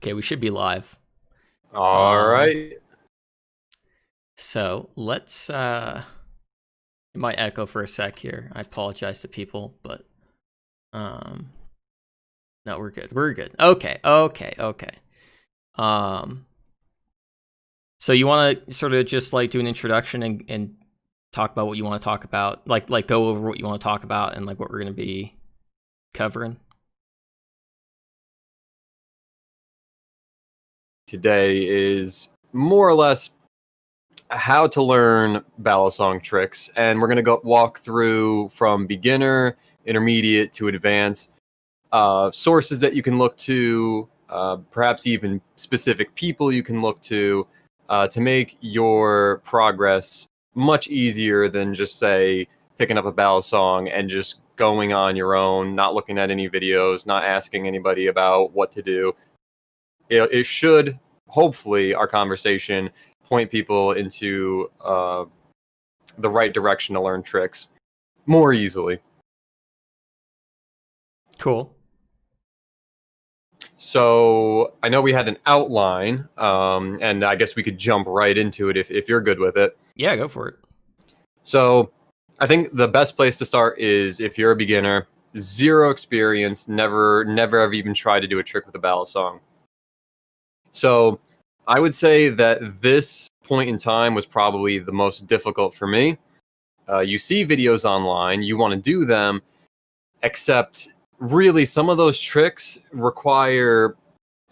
Okay, we should be live. All Um, right. so let's. It might echo for a sec here. I apologize to people, but um, no, we're good. We're good. Okay. Um, so you want to sort of just like do an introduction and talk about what you want to talk about, like go over what you want to talk about and like what we're going to be covering. Today is more or less how to learn ballad song tricks, and we're gonna go walk through from beginner, intermediate to advanced sources that you can look to, perhaps even specific people you can look to make your progress much easier than just say picking up a ballad song and just going on your own, not looking at any videos, not asking anybody about what to do. It should hopefully our conversation point people into the right direction to learn tricks more easily. Cool. So I know we had an outline, and I guess we could jump right into it if you're good with it. Yeah, go for it. So I think the best place to start is if you're a beginner, zero experience, never ever even tried to do a trick with a ballad song. So I would say that this point in time was probably the most difficult for me. You see videos online, you want to do them, except really some of those tricks require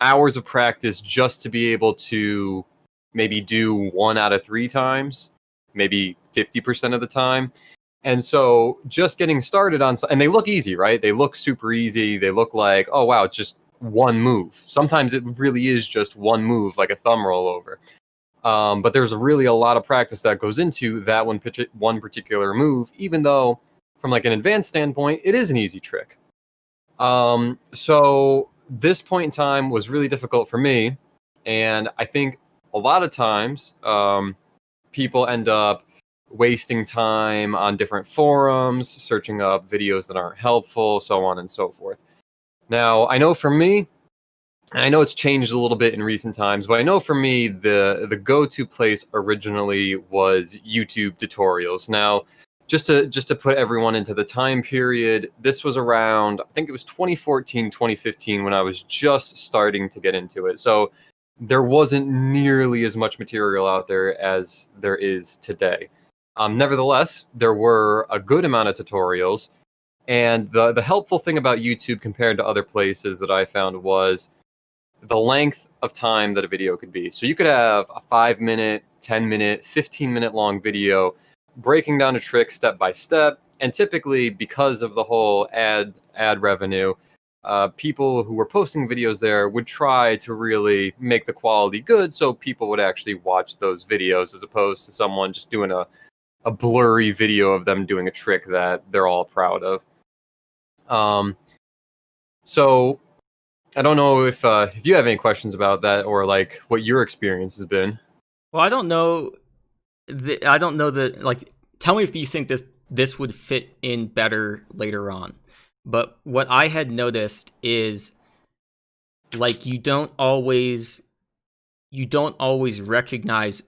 hours of practice just to be able to maybe do 1 out of 3 times, maybe 50% of the time. And so just getting started on, and they look easy, right? They look super easy. They look like, oh, wow, it's just one move. Sometimes it really is just one move, like a thumb rollover. But there's really a lot of practice that goes into that one particular move, even though from like an advanced standpoint, it is an easy trick. So this point in time was really difficult for me. And I think a lot of times people end up wasting time on different forums, searching up videos that aren't helpful, so on and so forth. Now, I know for me, and I know it's changed a little bit in recent times, but I know for me, the go-to place originally was YouTube tutorials. Now, just to put everyone into the time period, this was around, I think it was 2014, 2015 when I was just starting to get into it. So there wasn't nearly as much material out there as there is today. Nevertheless, there were a good amount of tutorials, and the helpful thing about YouTube compared to other places that I found was the length of time that a video could be. So you could have a 5 minute, 10 minute, 15 minute long video breaking down a trick step by step. And typically, because of the whole ad revenue, people who were posting videos there would try to really make the quality good, so people would actually watch those videos as opposed to someone just doing a blurry video of them doing a trick that they're all proud of. So I don't know if you have any questions about that or like what your experience has been. Well, I don't know. I don't know that. Like, tell me if you think this would fit in better later on. But what I had noticed is like you don't always recognize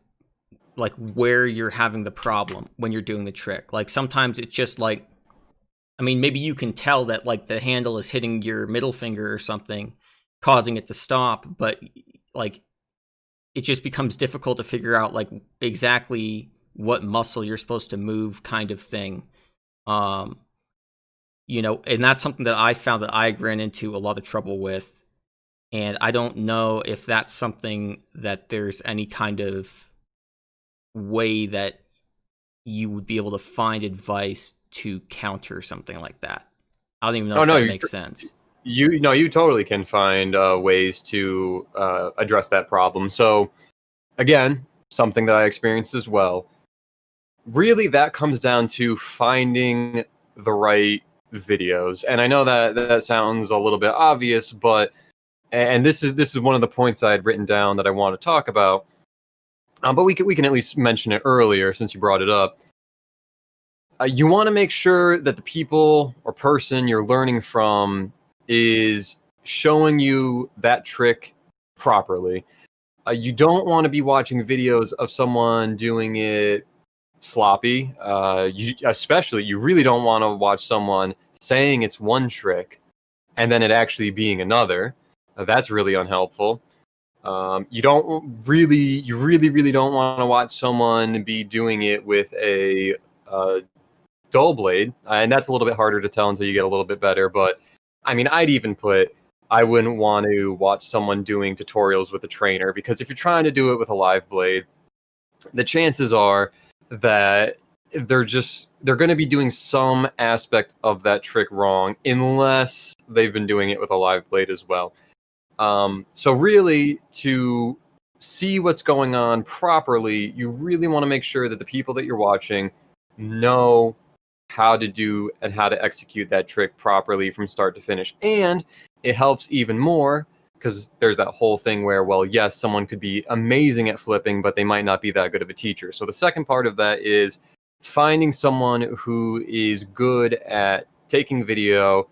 like where you're having the problem when you're doing the trick. Like sometimes it's just like, I mean, maybe you can tell that like the handle is hitting your middle finger or something, causing it to stop, but like it just becomes difficult to figure out like exactly what muscle you're supposed to move, kind of thing. Um, and that's something that I found that I ran into a lot of trouble with. And I don't know if that's something that there's any kind of way that you would be able to find advice to counter something like that. I don't even know Oh if no, that makes sense. you totally can find ways to address that problem. So again, something that I experienced as well. Really, that comes down to finding the right videos. And I know that that sounds a little bit obvious, but and this is one of the points I had written down that I want to talk about. But we can at least mention it earlier since you brought it up. You want to make sure that the people or person you're learning from is showing you that trick properly. You don't want to be watching videos of someone doing it sloppy. You really don't want to watch someone saying it's one trick and then it actually being another. That's really unhelpful. You really don't want to watch someone be doing it with a dull blade, and that's a little bit harder to tell until you get a little bit better. But I mean, I wouldn't want to watch someone doing tutorials with a trainer, because if you're trying to do it with a live blade, the chances are that they're going to be doing some aspect of that trick wrong, unless they've been doing it with a live blade as well. So really, to see what's going on properly, you really want to make sure that the people that you're watching know how to do and how to execute that trick properly from start to finish. And it helps even more because there's that whole thing where, well, yes, someone could be amazing at flipping, but they might not be that good of a teacher. So the second part of that is finding someone who is good at taking video,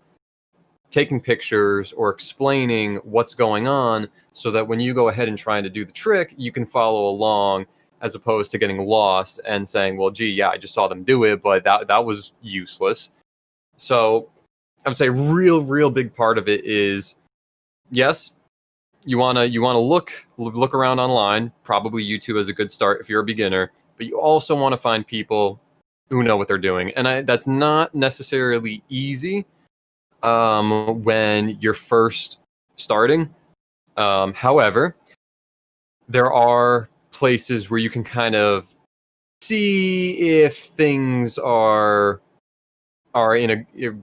taking pictures, or explaining what's going on, so that when you go ahead and trying to do the trick, you can follow along, as opposed to getting lost and saying, well, gee, yeah, I just saw them do it, but that was useless. So I would say real big part of it is, yes, you want to look around online. Probably YouTube is a good start if you're a beginner, but you also want to find people who know what they're doing. And that's not necessarily easy when you're first starting. However, there are places where you can kind of see if things are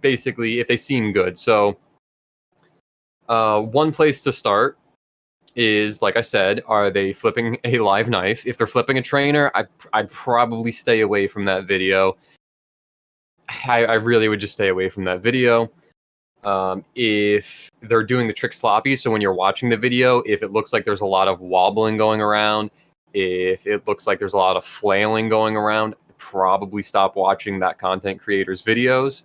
basically if they seem good. So one place to start is, like I said, are they flipping a live knife? If they're flipping a trainer, I'd probably stay away from that video. I really would just stay away from that video. If they're doing the trick sloppy, so when you're watching the video, if it looks like there's a lot of wobbling going around, if it looks like there's a lot of flailing going around, probably stop watching that content creator's videos.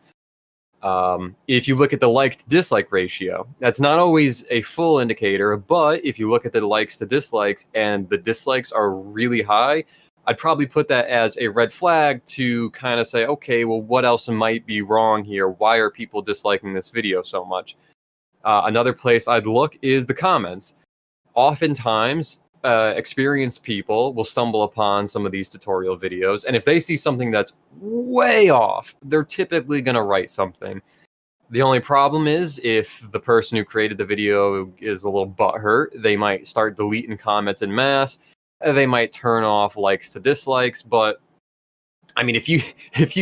If you look at the like to dislike ratio, that's not always a full indicator, but if you look at the likes to dislikes and the dislikes are really high, I'd probably put that as a red flag to kind of say, okay, well, what else might be wrong here? Why are people disliking this video so much? Another place I'd look is the comments. Oftentimes, experienced people will stumble upon some of these tutorial videos, and if they see something that's way off, they're typically going to write something. The only problem is, if the person who created the video is a little butthurt, they might start deleting comments en masse. They might turn off likes to dislikes. But I mean, if you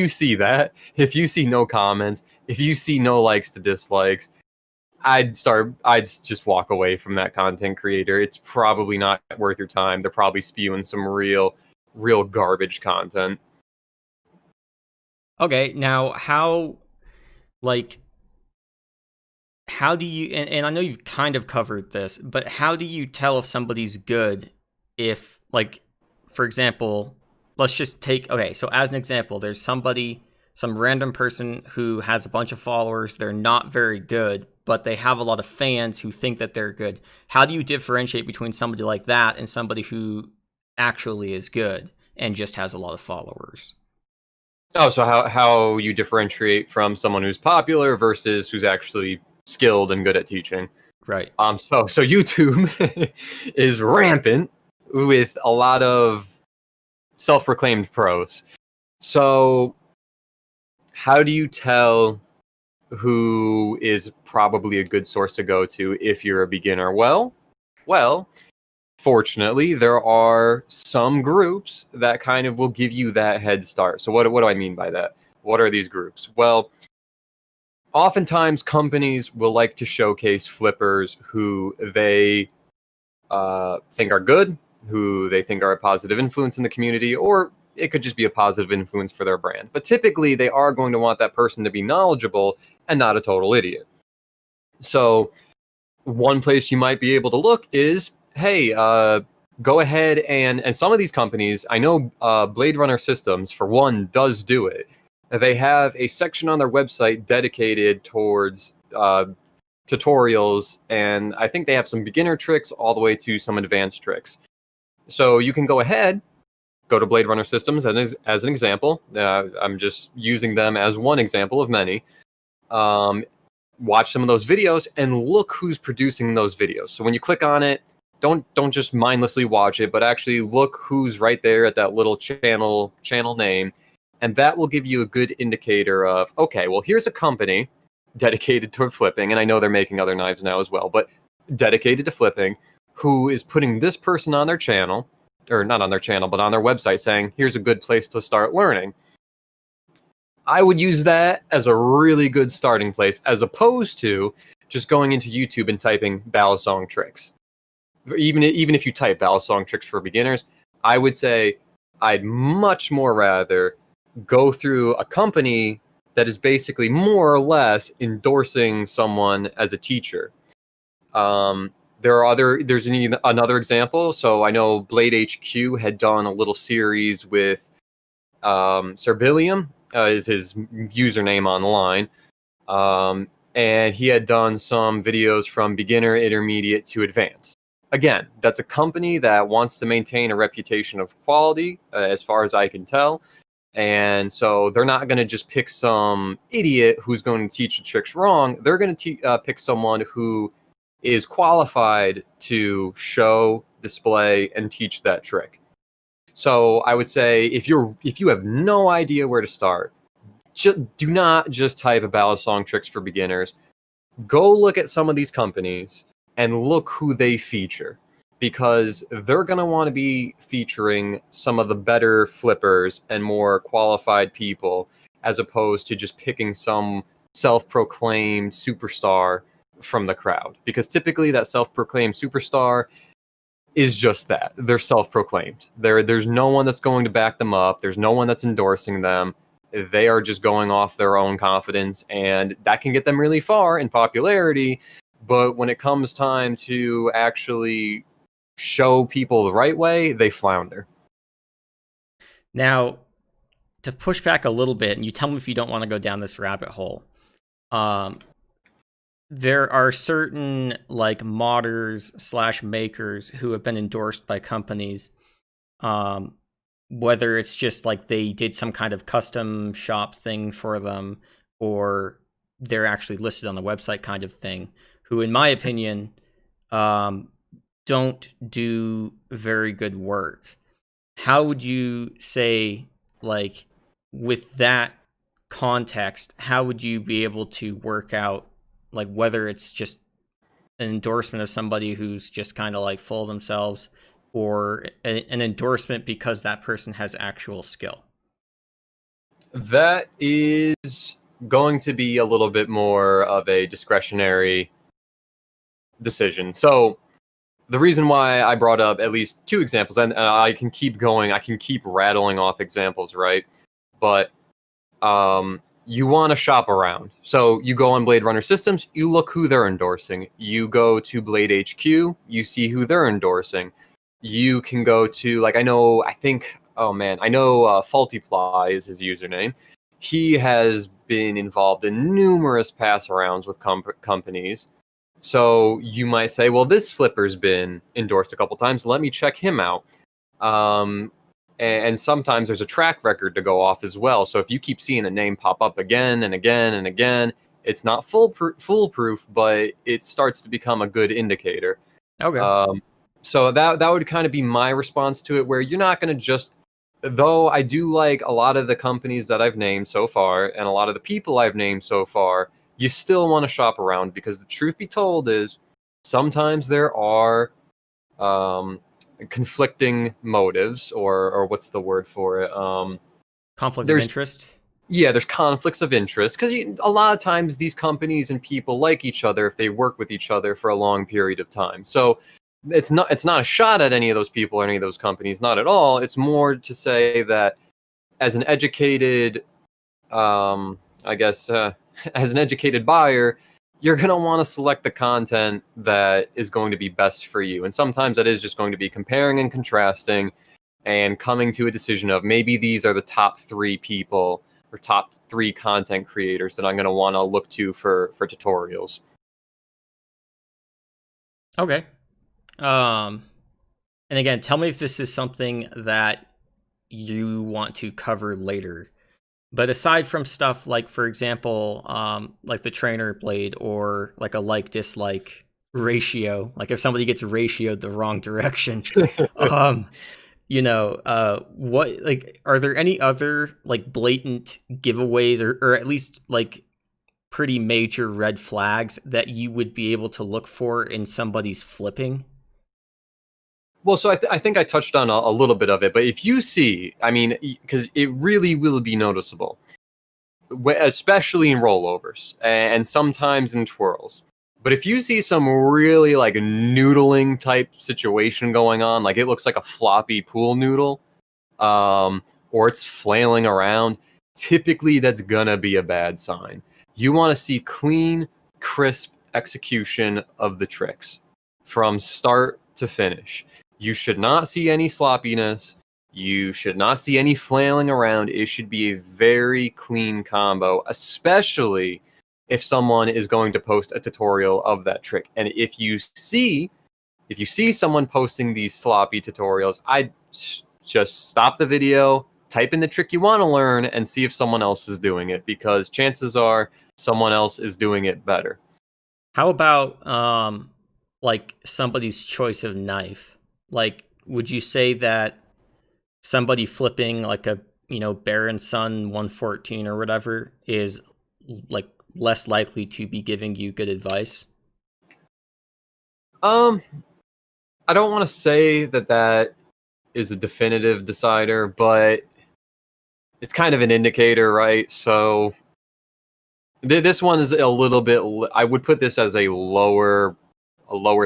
see that, if you see no comments, if you see no likes to dislikes, I'd just walk away from that content creator. It's probably not worth your time. They're probably spewing some real garbage content. Okay, now how do you, and I know you've kind of covered this, but how do you tell if somebody's good? If, like, for example, let's just take, okay, so as an example, there's some random person who has a bunch of followers. They're not very good, but they have a lot of fans who think that they're good. How do you differentiate between somebody like that and somebody who actually is good and just has a lot of followers? Oh, so how you differentiate from someone who's popular versus who's actually skilled and good at teaching? Right. So YouTube is rampant with a lot of self-proclaimed pros. So how do you tell who is probably a good source to go to if you're a beginner? Well, fortunately, there are some groups that kind of will give you that head start. So what do I mean by that? What are these groups? Well, oftentimes companies will like to showcase flippers who they think are good, who they think are a positive influence in the community, or it could just be a positive influence for their brand. But typically, they are going to want that person to be knowledgeable and not a total idiot. So one place you might be able to look is, hey, go ahead and some of these companies, I know Blade Runner Systems, for one, does do it. They have a section on their website dedicated towards tutorials, and I think they have some beginner tricks all the way to some advanced tricks. So you can go ahead, go to Blade Runner Systems as an example. I'm just using them as one example of many. Watch some of those videos and look who's producing those videos. So when you click on it, don't just mindlessly watch it, but actually look who's right there at that little channel name, and that will give you a good indicator of, okay, well, here's a company dedicated to flipping, and I know they're making other knives now as well, but dedicated to flipping, who is putting this person on their channel, or not on their channel, but on their website, saying, here's a good place to start learning. I would use that as a really good starting place, as opposed to just going into YouTube and typing balisong tricks. Even if you type balisong tricks for beginners, I would say I'd much more rather go through a company that is basically more or less endorsing someone as a teacher. There's another example. So I know Blade HQ had done a little series with Serbilium, is his username online. And he had done some videos from beginner, intermediate to advanced. Again, that's a company that wants to maintain a reputation of quality, as far as I can tell. And so they're not going to just pick some idiot who's going to teach the tricks wrong. They're going to pick someone who is qualified to show, display, and teach that trick. So I would say if you have no idea where to start, do not just type a balisong tricks for beginners. Go look at some of these companies and look who they feature, because they're going to want to be featuring some of the better flippers and more qualified people, as opposed to just picking some self-proclaimed superstar from the crowd. Because typically that self-proclaimed superstar is just that. They're self-proclaimed. There's no one that's going to back them up. There's no one that's endorsing them. They are just going off their own confidence, and that can get them really far in popularity. But when it comes time to actually show people the right way, they flounder. Now, to push back a little bit, and you tell me if you don't want to go down this rabbit hole. There are certain like modders / makers who have been endorsed by companies. Whether it's just like they did some kind of custom shop thing for them, or they're actually listed on the website kind of thing, who, in my opinion, don't do very good work. How would you say, like, with that context, how would you be able to work out, like, whether it's just an endorsement of somebody who's just kind of like full of themselves, or an endorsement because that person has actual skill? That is going to be a little bit more of a discretionary decision. So the reason why I brought up at least two examples, and I can keep going, I can keep rattling off examples, right? But you want to shop around. So you go on Blade Runner Systems, you look who they're endorsing. You go to Blade HQ, you see who they're endorsing. You can go to, like, I know Faulty Ply is his username. He has been involved in numerous pass arounds with companies. So you might say, well, this flipper's been endorsed a couple times. Let me check him out. And sometimes there's a track record to go off as well. So if you keep seeing a name pop up again and again and again, it's not foolproof, but it starts to become a good indicator. Okay. So that would kind of be my response to it, where you're not going to just, though I do like a lot of the companies that I've named so far and a lot of the people I've named so far, you still want to shop around, because the truth be told is sometimes there are conflicting motives, or what's the word for it? Conflict of interest? Yeah, there's conflicts of interest, because a lot of times these companies and people like each other if they work with each other for a long period of time. So it's not a shot at any of those people or any of those companies, not at all. It's more to say that as an educated, as an educated buyer, you're going to want to select the content that is going to be best for you. And sometimes that is just going to be comparing and contrasting and coming to a decision of, maybe these are the top 3 people or top 3 content creators that I'm going to want to look to for tutorials. Okay. Um, and again, tell me if this is something that you want to cover later. But aside from stuff like, for example, like the trainer blade or like a like dislike ratio, like if somebody gets ratioed the wrong direction, um, what like are there any other like blatant giveaways or at least like pretty major red flags that you would be able to look for in somebody's flipping? Well, so I think I touched on a little bit of it, but if you see, I mean, because it really will be noticeable, especially in rollovers and sometimes in twirls. But if you see some really like noodling type situation going on, like it looks like a floppy pool noodle, or it's flailing around, typically that's gonna be a bad sign. You want to see clean, crisp execution of the tricks from start to finish. You should not see any sloppiness. You should not see any flailing around. It should be a very clean combo, especially if someone is going to post a tutorial of that trick. And if you see someone posting these sloppy tutorials, I just stop the video, type in the trick you want to learn, and see if someone else is doing it, because chances are someone else is doing it better. How about like somebody's choice of knife? Like, would you say that somebody flipping like a Baron Sun 114 or whatever is like less likely to be giving you good advice? Um, I don't want to say that is a definitive decider, but it's kind of an indicator, right? So this one is a little bit. I would put this as a lower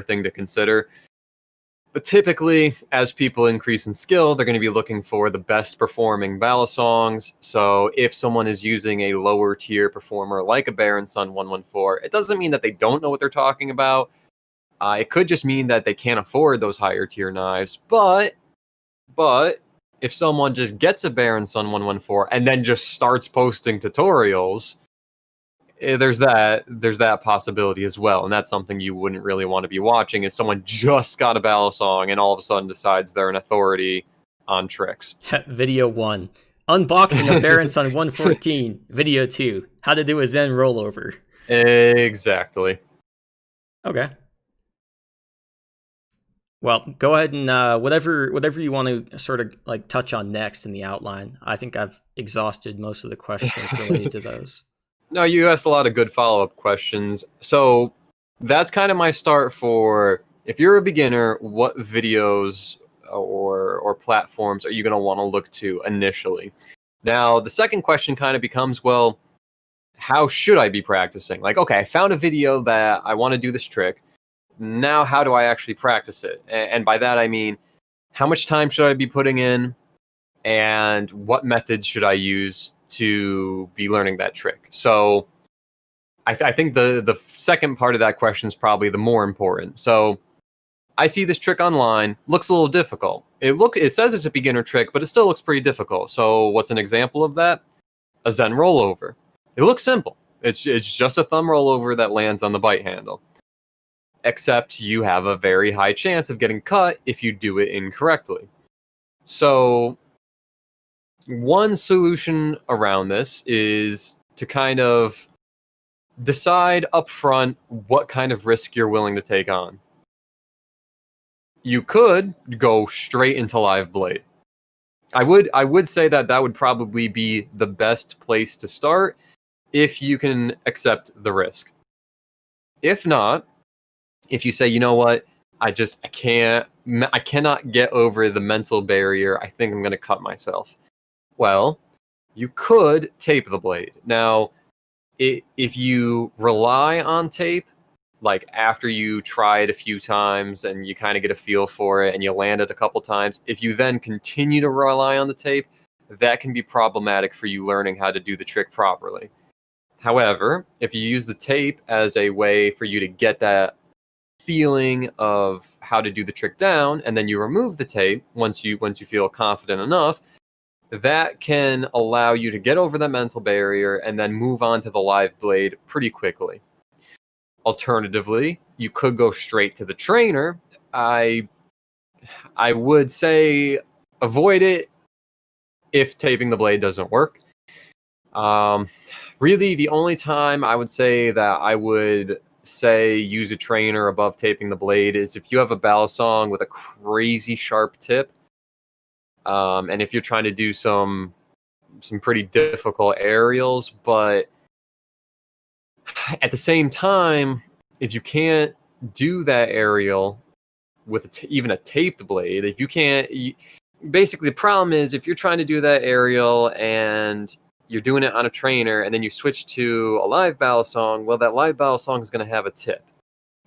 thing to consider. But typically, as people increase in skill, they're going to be looking for the best performing ballad songs. So if someone is using a lower tier performer like a Baron Sun 114, it doesn't mean that they don't know what they're talking about. It could just mean that they can't afford those higher tier knives. But if someone just gets a Baron Sun 114 and then just starts posting tutorials, there's that possibility as well, and that's something you wouldn't really want to be watching. Is someone just got a ballad song and all of a sudden decides they're an authority on tricks. Video 1, unboxing a Baron Sun 114. Video 2, how to do a Zen rollover. Exactly. Okay. Well, go ahead and whatever you want to sort of like touch on next in the outline. I think I've exhausted most of the questions related to those. No, you asked a lot of good follow-up questions. So that's kind of my start for, if you're a beginner, what videos or platforms are you going to want to look to initially? Now, the second question kind of becomes, well, how should I be practicing? Like, okay, I found a video that I want to do this trick. Now, how do I actually practice it? And by that, I mean, how much time should I be putting in? And what methods should I use to be learning that trick? So I think the second part of that question is probably the more important. So I see this trick online, looks a little difficult. It says it's a beginner trick, but it still looks pretty difficult. So what's an example of that? A Zen rollover. It looks simple. It's just a thumb rollover that lands on the bite handle. Except you have a very high chance of getting cut if you do it incorrectly. So one solution around this is to kind of decide up front what kind of risk you're willing to take on. You could go straight into live blade. I would say that would probably be the best place to start if you can accept the risk. If not, if you say, you know what, I cannot get over the mental barrier, I think I'm going to cut myself. Well, you could tape the blade. Now, if you rely on tape, like after you try it a few times and you kind of get a feel for it and you land it a couple times, if you then continue to rely on the tape, that can be problematic for you learning how to do the trick properly. However, if you use the tape as a way for you to get that feeling of how to do the trick down, and then you remove the tape once you feel confident enough, that can allow you to get over the mental barrier and then move on to the live blade pretty quickly. Alternatively, you could go straight to the trainer. I would say avoid it if taping the blade doesn't work. Really, the only time I would say that I would say use a trainer above taping the blade is if you have a balisong with a crazy sharp tip, and if you're trying to do some pretty difficult aerials. But at the same time, if you can't do that aerial with even a taped blade, if you can't, basically the problem is if you're trying to do that aerial and you're doing it on a trainer and then you switch to a live balisong, well, that live balisong is going to have a tip.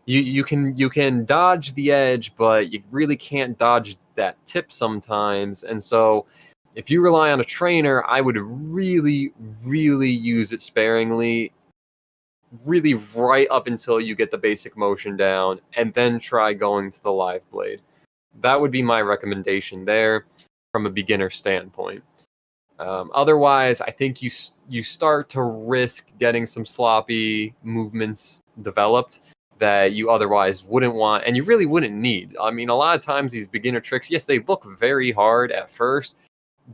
You can dodge the edge, but you really can't dodge that tip sometimes. And so if you rely on a trainer, I would really, really use it sparingly, really right up until you get the basic motion down, and then try going to the live blade. That would be my recommendation there from a beginner standpoint. Otherwise, I think you start to risk getting some sloppy movements developed that you otherwise wouldn't want, and you really wouldn't need. I mean, a lot of times these beginner tricks, yes, they look very hard at first,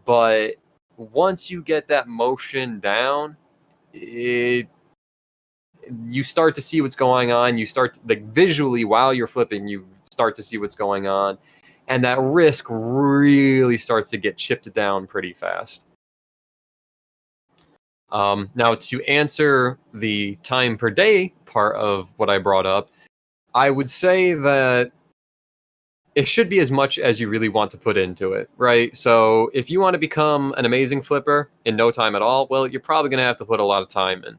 but once you get that motion down, you start to see what's going on. You start like visually while you're flipping, you start to see what's going on, and that risk really starts to get chipped down pretty fast. Now, to answer the time per day part of what I brought up, I would say that it should be as much as you really want to put into it, right? So if you want to become an amazing flipper in no time at all, well, you're probably going to have to put a lot of time in.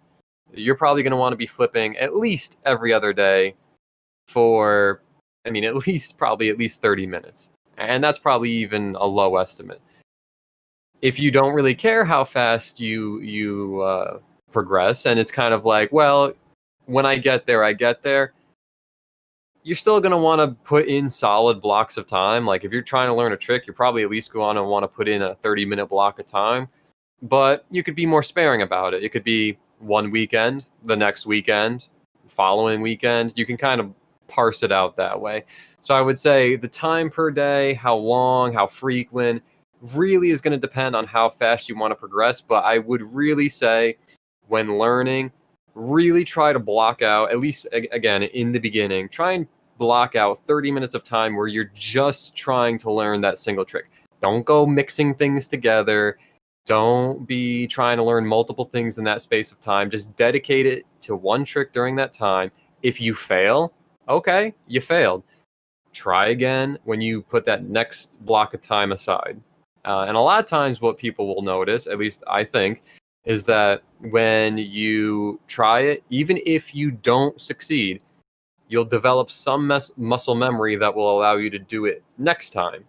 You're probably going to want to be flipping at least every other day for, I mean, at least 30 minutes. And that's probably even a low estimate. If you don't really care how fast you progress, and it's kind of like, well, when I get there, I get there, you're still going to want to put in solid blocks of time. Like if you're trying to learn a trick, you're probably at least going to want to put in a 30-minute block of time. But you could be more sparing about it. It could be one weekend, the next weekend, following weekend. You can kind of parse it out that way. So I would say the time per day, how long, how frequent, really is going to depend on how fast you want to progress. But I would really say when learning, really try to block out, at least again in the beginning, try and block out 30 minutes of time where you're just trying to learn that single trick. Don't go mixing things together. Don't be trying to learn multiple things in that space of time. Just dedicate it to one trick during that time. If you fail, okay, you failed. Try again when you put that next block of time aside. And a lot of times what people will notice, at least I think, is that when you try it, even if you don't succeed, you'll develop some muscle memory that will allow you to do it next time.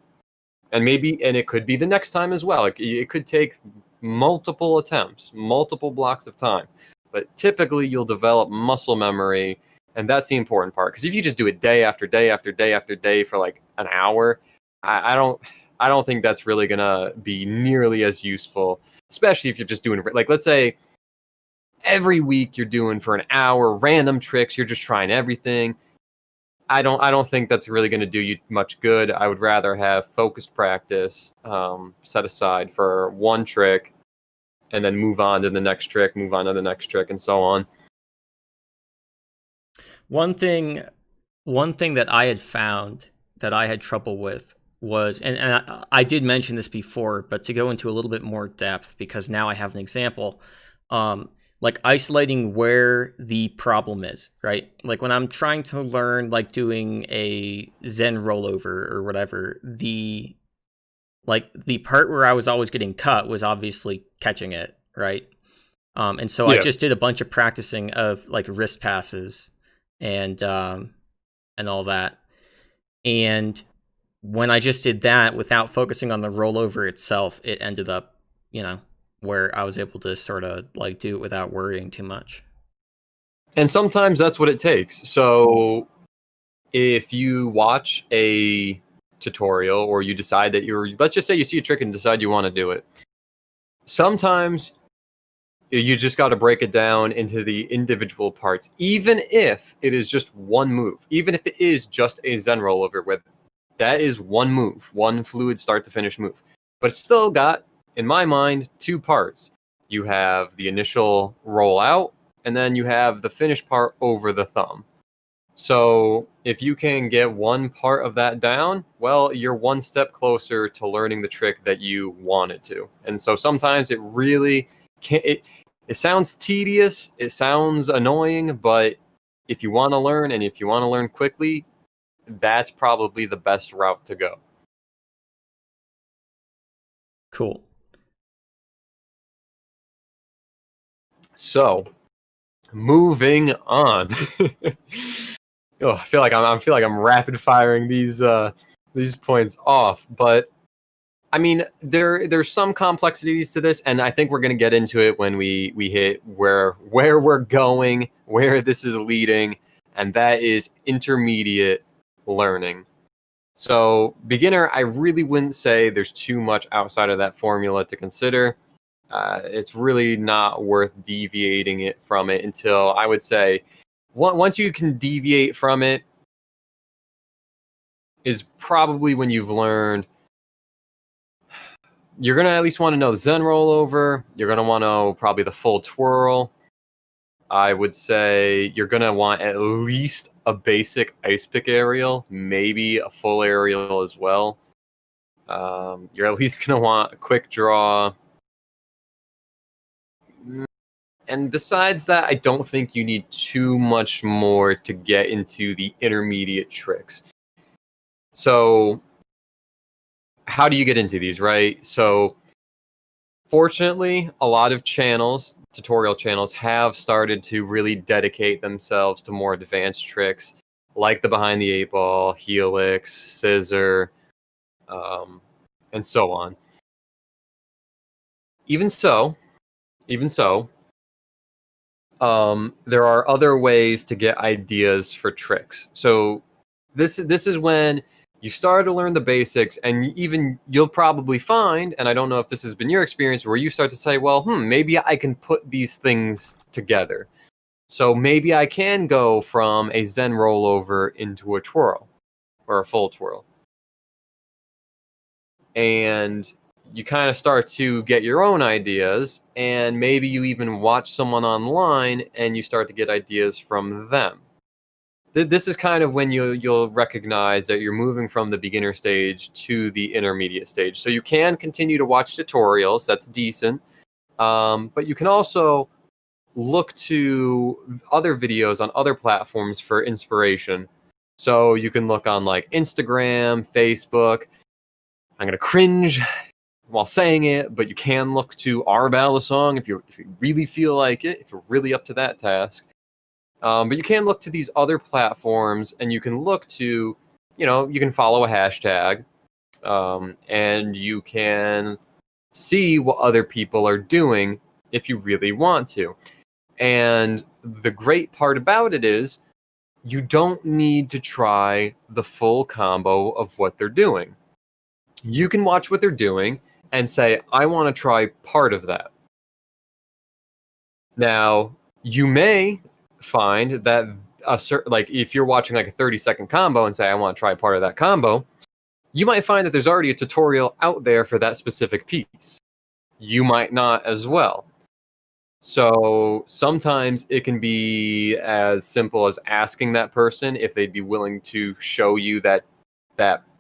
And it could be the next time as well. It could take multiple attempts, multiple blocks of time. But typically you'll develop muscle memory, and that's the important part. Because if you just do it day after day after day after day for like an hour, I don't think that's really gonna be nearly as useful, especially if you're just doing, like, let's say every week you're doing for an hour random tricks, you're just trying everything. I don't think that's really going to do you much good. I would rather have focused practice set aside for one trick and then move on to the next trick, move on to the next trick, and so on. One thing that I had found that I had trouble with was, and I did mention this before, but to go into a little bit more depth, because now I have an example, like isolating where the problem is, right? Like when I'm trying to learn, like doing a Zen rollover or whatever, the part where I was always getting cut was obviously catching it, right? And so I just did a bunch of practicing of like wrist passes and all that. And when I just did that without focusing on the rollover itself, it ended up, where I was able to sort of like do it without worrying too much. And sometimes that's what it takes. So if you watch a tutorial or you decide that let's just say you see a trick and decide you want to do it. Sometimes You just got to break it down into the individual parts, even if it is just one move, even if it is just a Zen rollover with that is one move, one fluid start to finish move. But it's still got, in my mind, two parts. You have the initial roll out, and then you have the finish part over the thumb. So if you can get one part of that down, well, you're one step closer to learning the trick that you wanted to. And so sometimes it really can it sounds tedious, it sounds annoying, but if you want to learn and if you want to learn quickly, that's probably the best route to go. Cool. So, moving on. Oh, I feel like I'm rapid firing these points off, but I mean there's some complexities to this, and I think we're gonna get into it when we hit where we're going, where this is leading, and that is intermediate learning. So beginner, I really wouldn't say there's too much outside of that formula to consider. It's really not worth deviating it from it until I would say once you can deviate from it is probably when you've learned. You're going to at least want to know the Zen rollover. You're going to want to know probably the full twirl. I would say you're going to want at least a basic ice pick aerial, maybe a full aerial as well. You're at least going to want a quick draw. And besides that, I don't think you need too much more to get into the intermediate tricks. So how do you get into these, right? So fortunately, a lot of channels, tutorial channels, have started to really dedicate themselves to more advanced tricks like the behind the eight ball, helix, scissor, and so on. Even so, there are other ways to get ideas for tricks. So this is when you start to learn the basics, and you'll probably find, and I don't know if this has been your experience, where you start to say, well, maybe I can put these things together. So maybe I can go from a Zen rollover into a twirl or a full twirl. And you kind of start to get your own ideas, and maybe you even watch someone online and you start to get ideas from them. This is kind of when you'll recognize that you're moving from the beginner stage to the intermediate stage. So you can continue to watch tutorials, that's decent, but you can also look to other videos on other platforms for inspiration. So you can look on like Instagram, Facebook. I'm going to cringe while saying it, but you can look to our Ballad song if you really feel like it, if you're really up to that task. But you can look to these other platforms, and you can look to, you can follow a hashtag, and you can see what other people are doing if you really want to. And the great part about it is you don't need to try the full combo of what they're doing. You can watch what they're doing and say, I want to try part of that. Now, you may find that if you're watching like a 30-second combo and say, I want to try part of that combo, you might find that there's already a tutorial out there for that specific piece. You might not as well. So sometimes it can be as simple as asking that person if they'd be willing to show you that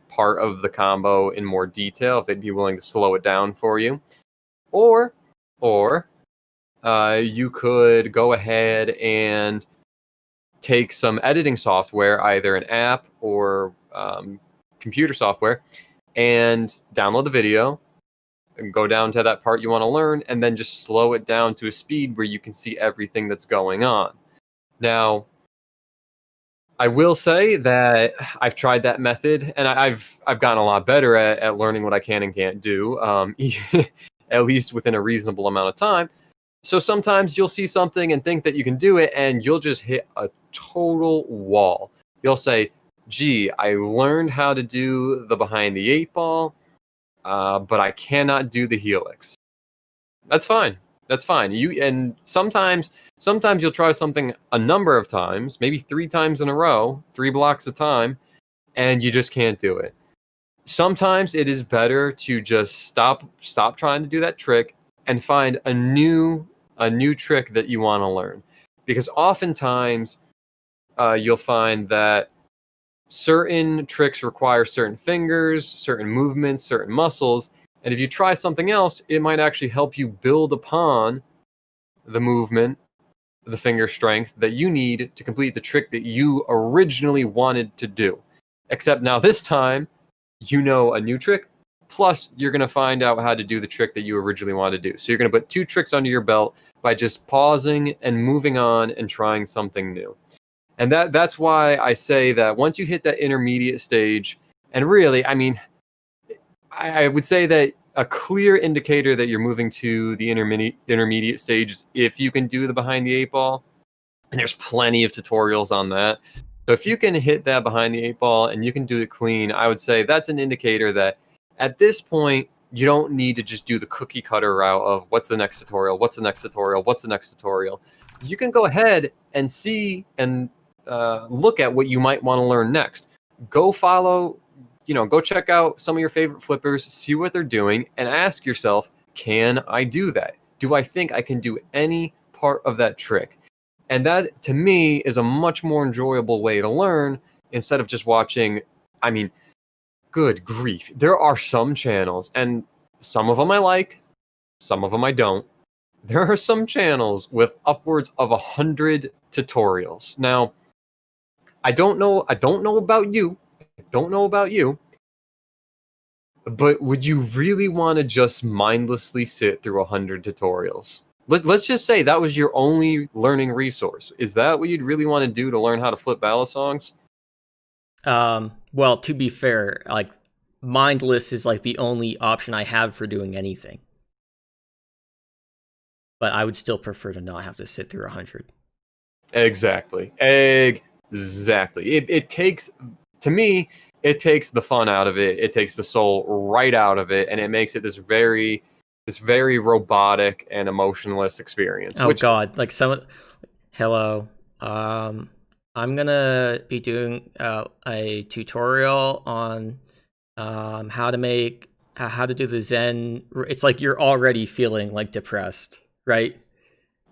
part of the combo in more detail, if they'd be willing to slow it down for you. Or you could go ahead and take some editing software, either an app or computer software, and download the video and go down to that part you want to learn, and then just slow it down to a speed where you can see everything that's going on. Now, I will say that I've tried that method, and I've gotten a lot better at learning what I can and can't do, at least within a reasonable amount of time. So sometimes you'll see something and think that you can do it, and you'll just hit a total wall. You'll say, gee, I learned how to do the behind the eight ball, but I cannot do the helix. That's fine. That's fine. And sometimes you'll try something a number of times, maybe 3 times in a row, 3 blocks of time, and you just can't do it. Sometimes it is better to just stop trying to do that trick and find a new trick that you want to learn. Because oftentimes you'll find that certain tricks require certain fingers, certain movements, certain muscles, and if you try something else, it might actually help you build upon the movement, the finger strength that you need to complete the trick that you originally wanted to do. Except now this time, you know a new trick, plus you're going to find out how to do the trick that you originally wanted to do. So you're going to put 2 tricks under your belt by just pausing and moving on and trying something new. And that's why I say that once you hit that intermediate stage, and really, I mean, I would say that a clear indicator that you're moving to the intermediate stage is if you can do the behind the 8 ball, and there's plenty of tutorials on that. So if you can hit that behind the 8 ball and you can do it clean, I would say that's an indicator that at this point, you don't need to just do the cookie cutter route of what's the next tutorial, what's the next tutorial, what's the next tutorial. You can go ahead and see and look at what you might want to learn next. Go follow, go check out some of your favorite flippers, see what they're doing, and ask yourself, can I do that? Do I think I can do any part of that trick? And that, to me, is a much more enjoyable way to learn instead of just watching. I mean, good grief. There are some channels, and some of them I like, some of them I don't. There are some channels with upwards of 100 tutorials. Now, I don't know about you. But would you really want to just mindlessly sit through 100 tutorials? Let's just say that was your only learning resource. Is that what you'd really want to do to learn how to flip ballad songs? Well, to be fair, like, mindless is like the only option I have for doing anything. But I would still prefer to not have to sit through 100. Exactly. It takes, to me, it takes the fun out of it. It takes the soul right out of it, and it makes it this very robotic and emotionless experience. Oh God! Like hello. I'm gonna be doing a tutorial on how to do the Zen. It's like you're already feeling like depressed, right?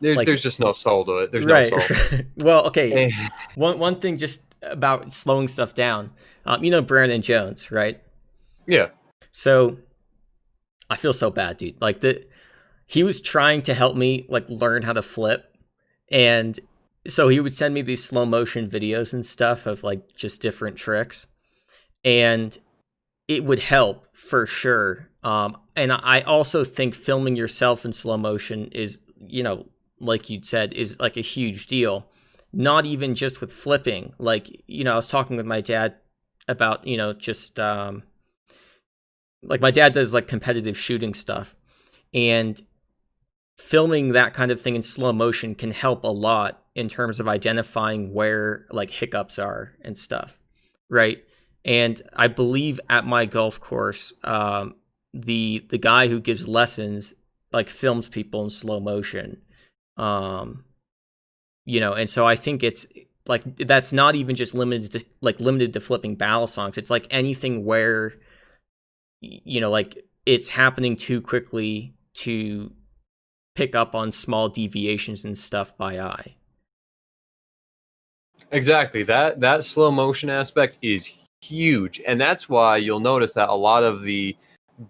There's just no soul to it. There's right. no soul. Well, okay. one thing just about slowing stuff down. Brandon Jones, right? Yeah. So I feel so bad, dude. Like he was trying to help me like learn how to flip, and so he would send me these slow motion videos and stuff of like just different tricks, and it would help for sure. And I also think filming yourself in slow motion is, like you'd said, is like a huge deal. Not even just with flipping. Like, I was talking with my dad about, just like my dad does like competitive shooting stuff, and filming that kind of thing in slow motion can help a lot in terms of identifying where like hiccups are and stuff, right? And I believe at my golf course, the guy who gives lessons like films people in slow motion, and so I think it's like that's not even just limited to flipping ballad songs. It's like anything where like it's happening too quickly to pick up on small deviations and stuff by eye. Exactly. That slow motion aspect is huge, and that's why you'll notice that a lot of the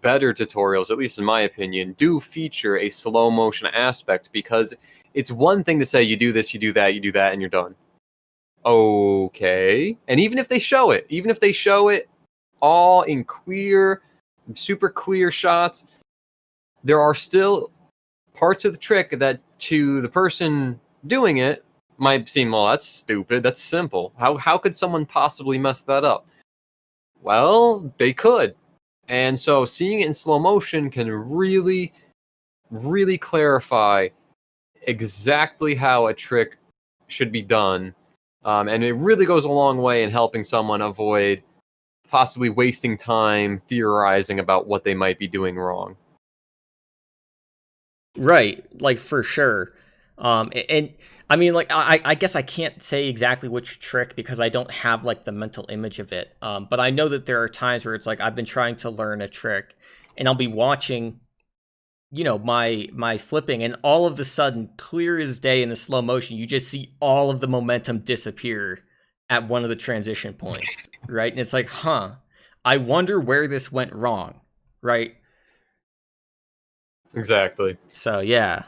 better tutorials, at least in my opinion, do feature a slow motion aspect, because it's one thing to say you do this, you do that, and you're done. Okay. And even if they show it all in clear, super clear shots, there are still parts of the trick that to the person doing it might seem, well, that's stupid, that's simple. How could someone possibly mess that up? Well, they could. And so seeing it in slow motion can really, really clarify exactly how a trick should be done. And it really goes a long way in helping someone avoid possibly wasting time theorizing about what they might be doing wrong. Right, like for sure. And I mean, like I guess I can't say exactly which trick because I don't have like the mental image of it. But I know that there are times where it's like I've been trying to learn a trick, and I'll be watching, my flipping, and all of the sudden, clear as day in the slow motion, you just see all of the momentum disappear at one of the transition points, right? And it's like, huh, I wonder where this went wrong, right? Exactly. So yeah.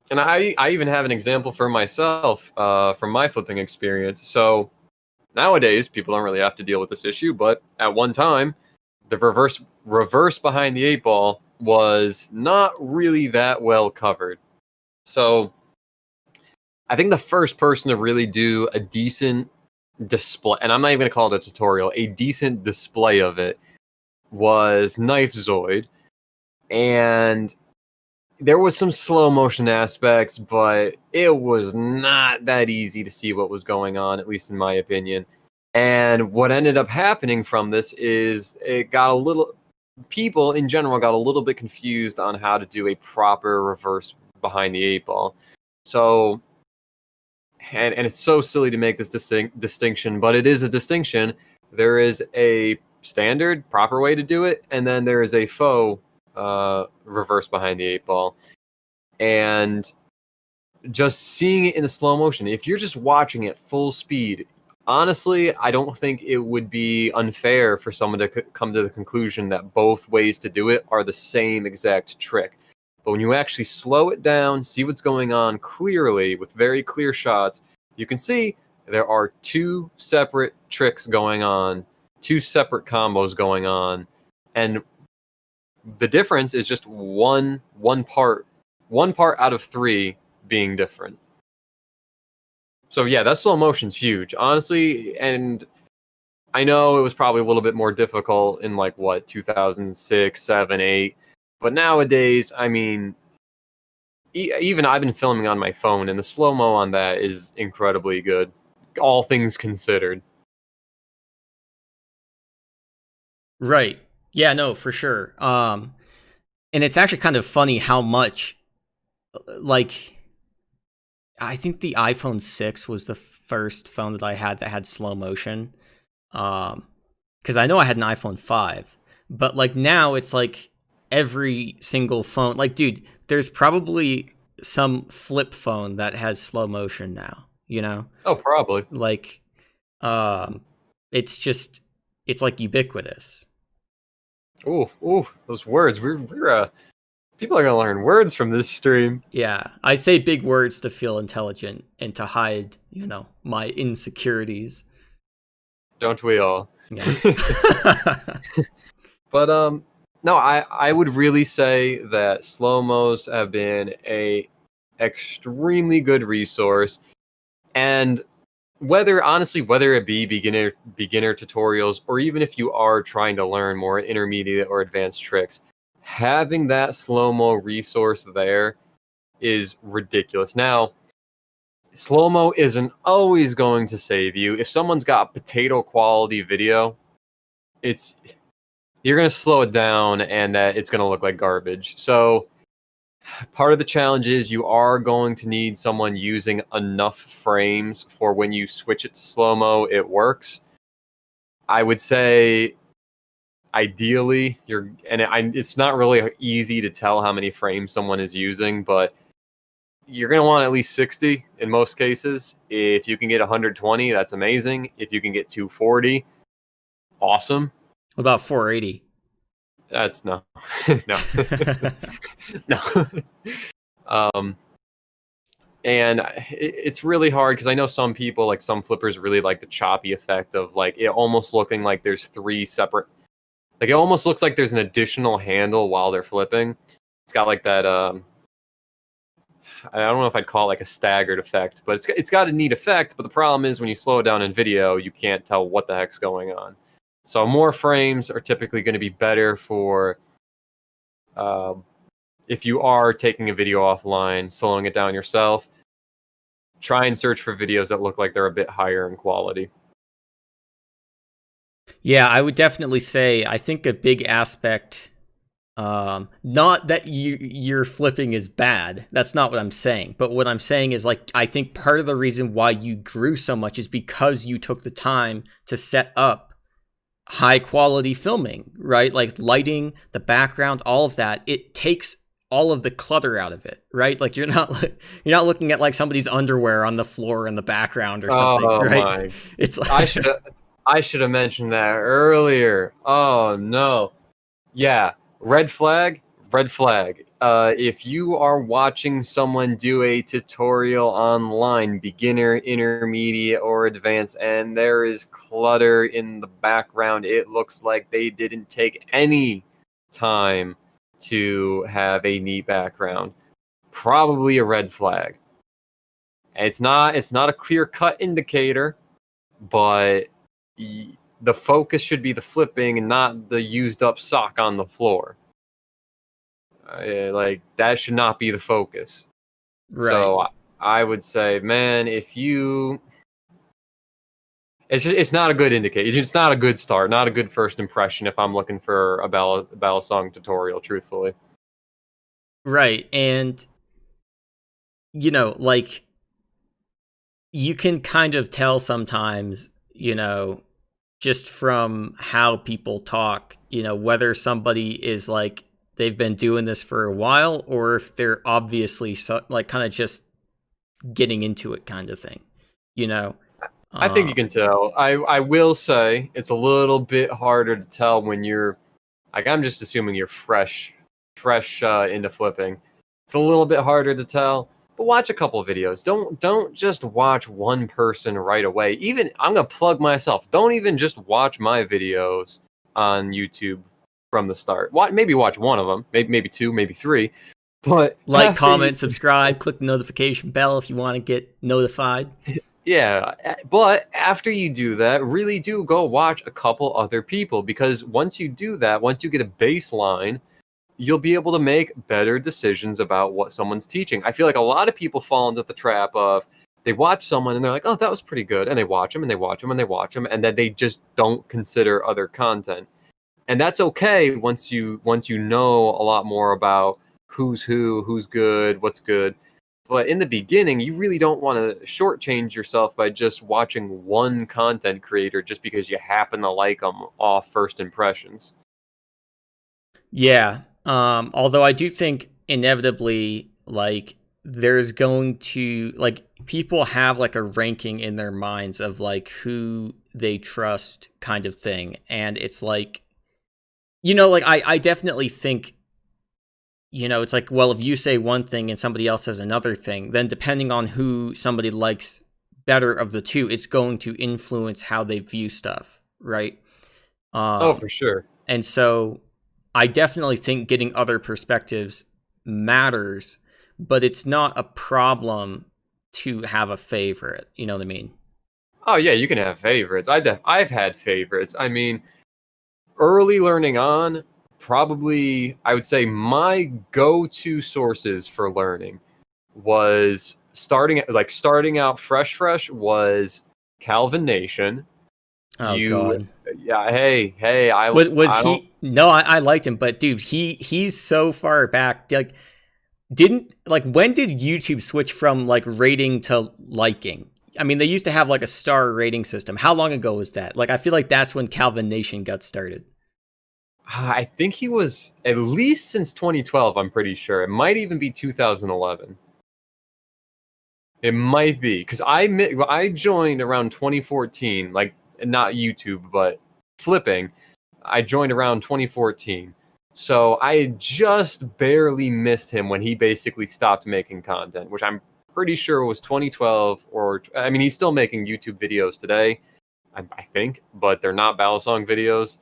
And I even have an example for myself from my flipping experience. So nowadays, people don't really have to deal with this issue, but at one time, the reverse behind the eight ball was not really that well covered. So I think the first person to really do a decent display, and I'm not even going to call it a tutorial, a decent display of it was Knife Zoid. And there was some slow motion aspects, but it was not that easy to see what was going on, at least in my opinion. And what ended up happening from this is people in general got a little bit confused on how to do a proper reverse behind the eight ball. So, and it's so silly to make this distinction, but it is a distinction. There is a standard, proper way to do it, and then there is a faux reverse behind the eight ball. And just seeing it in a slow motion, if you're just watching it full speed, honestly, I don't think it would be unfair for someone to come to the conclusion that both ways to do it are the same exact trick. But when you actually slow it down, see what's going on clearly with very clear shots, you can see there are two separate tricks going on, two separate combos going on, and the difference is just one part out of three being different. So yeah, that slow motion's huge, honestly. And I know it was probably a little bit more difficult in 2006, 7, 8. But nowadays, I mean, even I've been filming on my phone, and the slow mo on that is incredibly good, all things considered. Right. Yeah, no, for sure. And it's actually kind of funny how much, like, I think the iPhone 6 was the first phone that I had that had slow motion. Because I know I had an iPhone 5, but like now it's like every single phone. Like, dude, there's probably some flip phone that has slow motion now. Oh, probably. Like, um, it's like ubiquitous. Ooh, those words. We're people are gonna learn words from this stream. Yeah, I say big words to feel intelligent and to hide, my insecurities. Don't we all? Yeah. But no, I would really say that slow-mos have been a extremely good resource. And whether it be beginner tutorials, or even if you are trying to learn more intermediate or advanced tricks, having that slow-mo resource there is ridiculous. Now, slow-mo isn't always going to save you. If someone's got potato quality video, you're going to slow it down, and it's going to look like garbage. So part of the challenge is you are going to need someone using enough frames for when you switch it to slow-mo, it works. I would say ideally it's not really easy to tell how many frames someone is using, but you're going to want at least 60 in most cases. If you can get 120, that's amazing. If you can get 240, awesome. What about 480? That's no. No. No. And it's really hard because I know some people, like some flippers, really like the choppy effect of like it almost looking like there's three separate. Like it almost looks like there's an additional handle while they're flipping. It's got like that. I don't know if I'd call it like a staggered effect, but it's got a neat effect. But the problem is when you slow it down in video, you can't tell what the heck's going on. So more frames are typically going to be better for if you are taking a video offline, slowing it down yourself. Try and search for videos that look like they're a bit higher in quality. Yeah, I would definitely say I think a big aspect Not that your flipping is bad. That's not what I'm saying. But what I'm saying is, like, I think part of the reason why you grew so much is because you took the time to set up high quality filming, right? Like lighting, the background, all of that. It takes all of the clutter out of it, right? Like you're not looking at like somebody's underwear on the floor in the background or something, Oh right? my! It's I like, should have mentioned that earlier. Oh no. Yeah, red flag, red flag. If you are watching someone do a tutorial online, beginner, intermediate, or advanced, and there is clutter in the background, it looks like they didn't take any time to have a neat background. Probably a red flag. It's not a clear-cut indicator, but the focus should be the flipping and not the used up sock on the floor. Like that should not be the focus. right. So I would say, man, if you, it's not a good indicator. It's not a good start. Not a good first impression. If I'm looking for a ballad song tutorial, truthfully. Right. And like you can kind of tell sometimes, just from how people talk, whether somebody is like they've been doing this for a while or if they're obviously like kind of just getting into it kind of thing, you know. I think you can tell. I will say it's a little bit harder to tell when you're like, I'm just assuming you're fresh into flipping. It's a little bit harder to tell, but watch a couple of videos. Don't just watch one person right away. Even I'm gonna plug myself. Don't even just watch my videos on YouTube from the start. Maybe watch one of them, maybe two, maybe three. But like, after you, comment, subscribe, click the notification bell if you want to get notified. yeah, but after you do that, really do go watch a couple other people, because once you do that, once you get a baseline, you'll be able to make better decisions about what someone's teaching. I feel like a lot of people fall into the trap of they watch someone and they're like, "Oh, that was pretty good," and they watch them and they watch them and they watch them, and then they just don't consider other content. And that's okay once you know a lot more about who's who, who's good, what's good. But in the beginning, you really don't want to shortchange yourself by just watching one content creator just because you happen to like them off first impressions. Yeah. Although I do think inevitably, like, there's going to, like, people have like a ranking in their minds of like who they trust kind of thing. And it's like, like I definitely think, it's like, well, if you say one thing and somebody else says another thing, then depending on who somebody likes better of the two, it's going to influence how they view stuff, right? Oh, for sure. And so I definitely think getting other perspectives matters, but it's not a problem to have a favorite. You know what I mean? Oh yeah, you can have favorites. I've had favorites. I mean, early learning on, probably I would say my go-to sources for learning was starting out fresh was Calvin Nation. Oh God. Yeah, hey, Was I don't. he? No, I liked him, but dude, he's so far back. Like, when did YouTube switch from like rating to liking? I mean, they used to have like a star rating system. How long ago was that? Like, I feel like that's when Calvin Nation got started. I think he was at least since 2012. I'm pretty sure it might even be 2011. It might be because I joined around 2014, like not YouTube but flipping. I joined around 2014, so I had just barely missed him when he basically stopped making content, which I'm pretty sure was 2012. Or I mean, he's still making YouTube videos today, I think, but they're not battle song videos.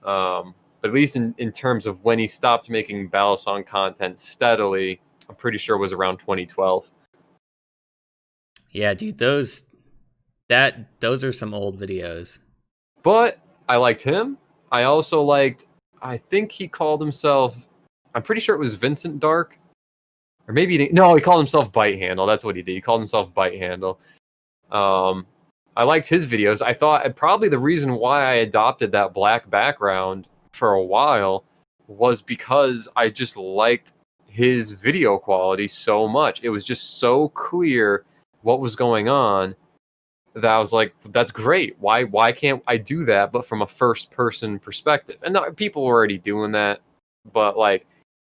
But at least in terms of when he stopped making battle song content steadily, I'm pretty sure it was around 2012. Yeah, dude, those are some old videos. But I liked him. I also liked, I think he called himself, I'm pretty sure it was Vincent Dark. Or maybe he didn't, no, he called himself Bite Handle. That's what he did. He called himself Bite Handle. I liked his videos. I thought probably the reason why I adopted that black background for a while was because I just liked his video quality so much. It was just so clear what was going on that I was like, that's great. Why can't I do that, but from a first person perspective? And people were already doing that, but like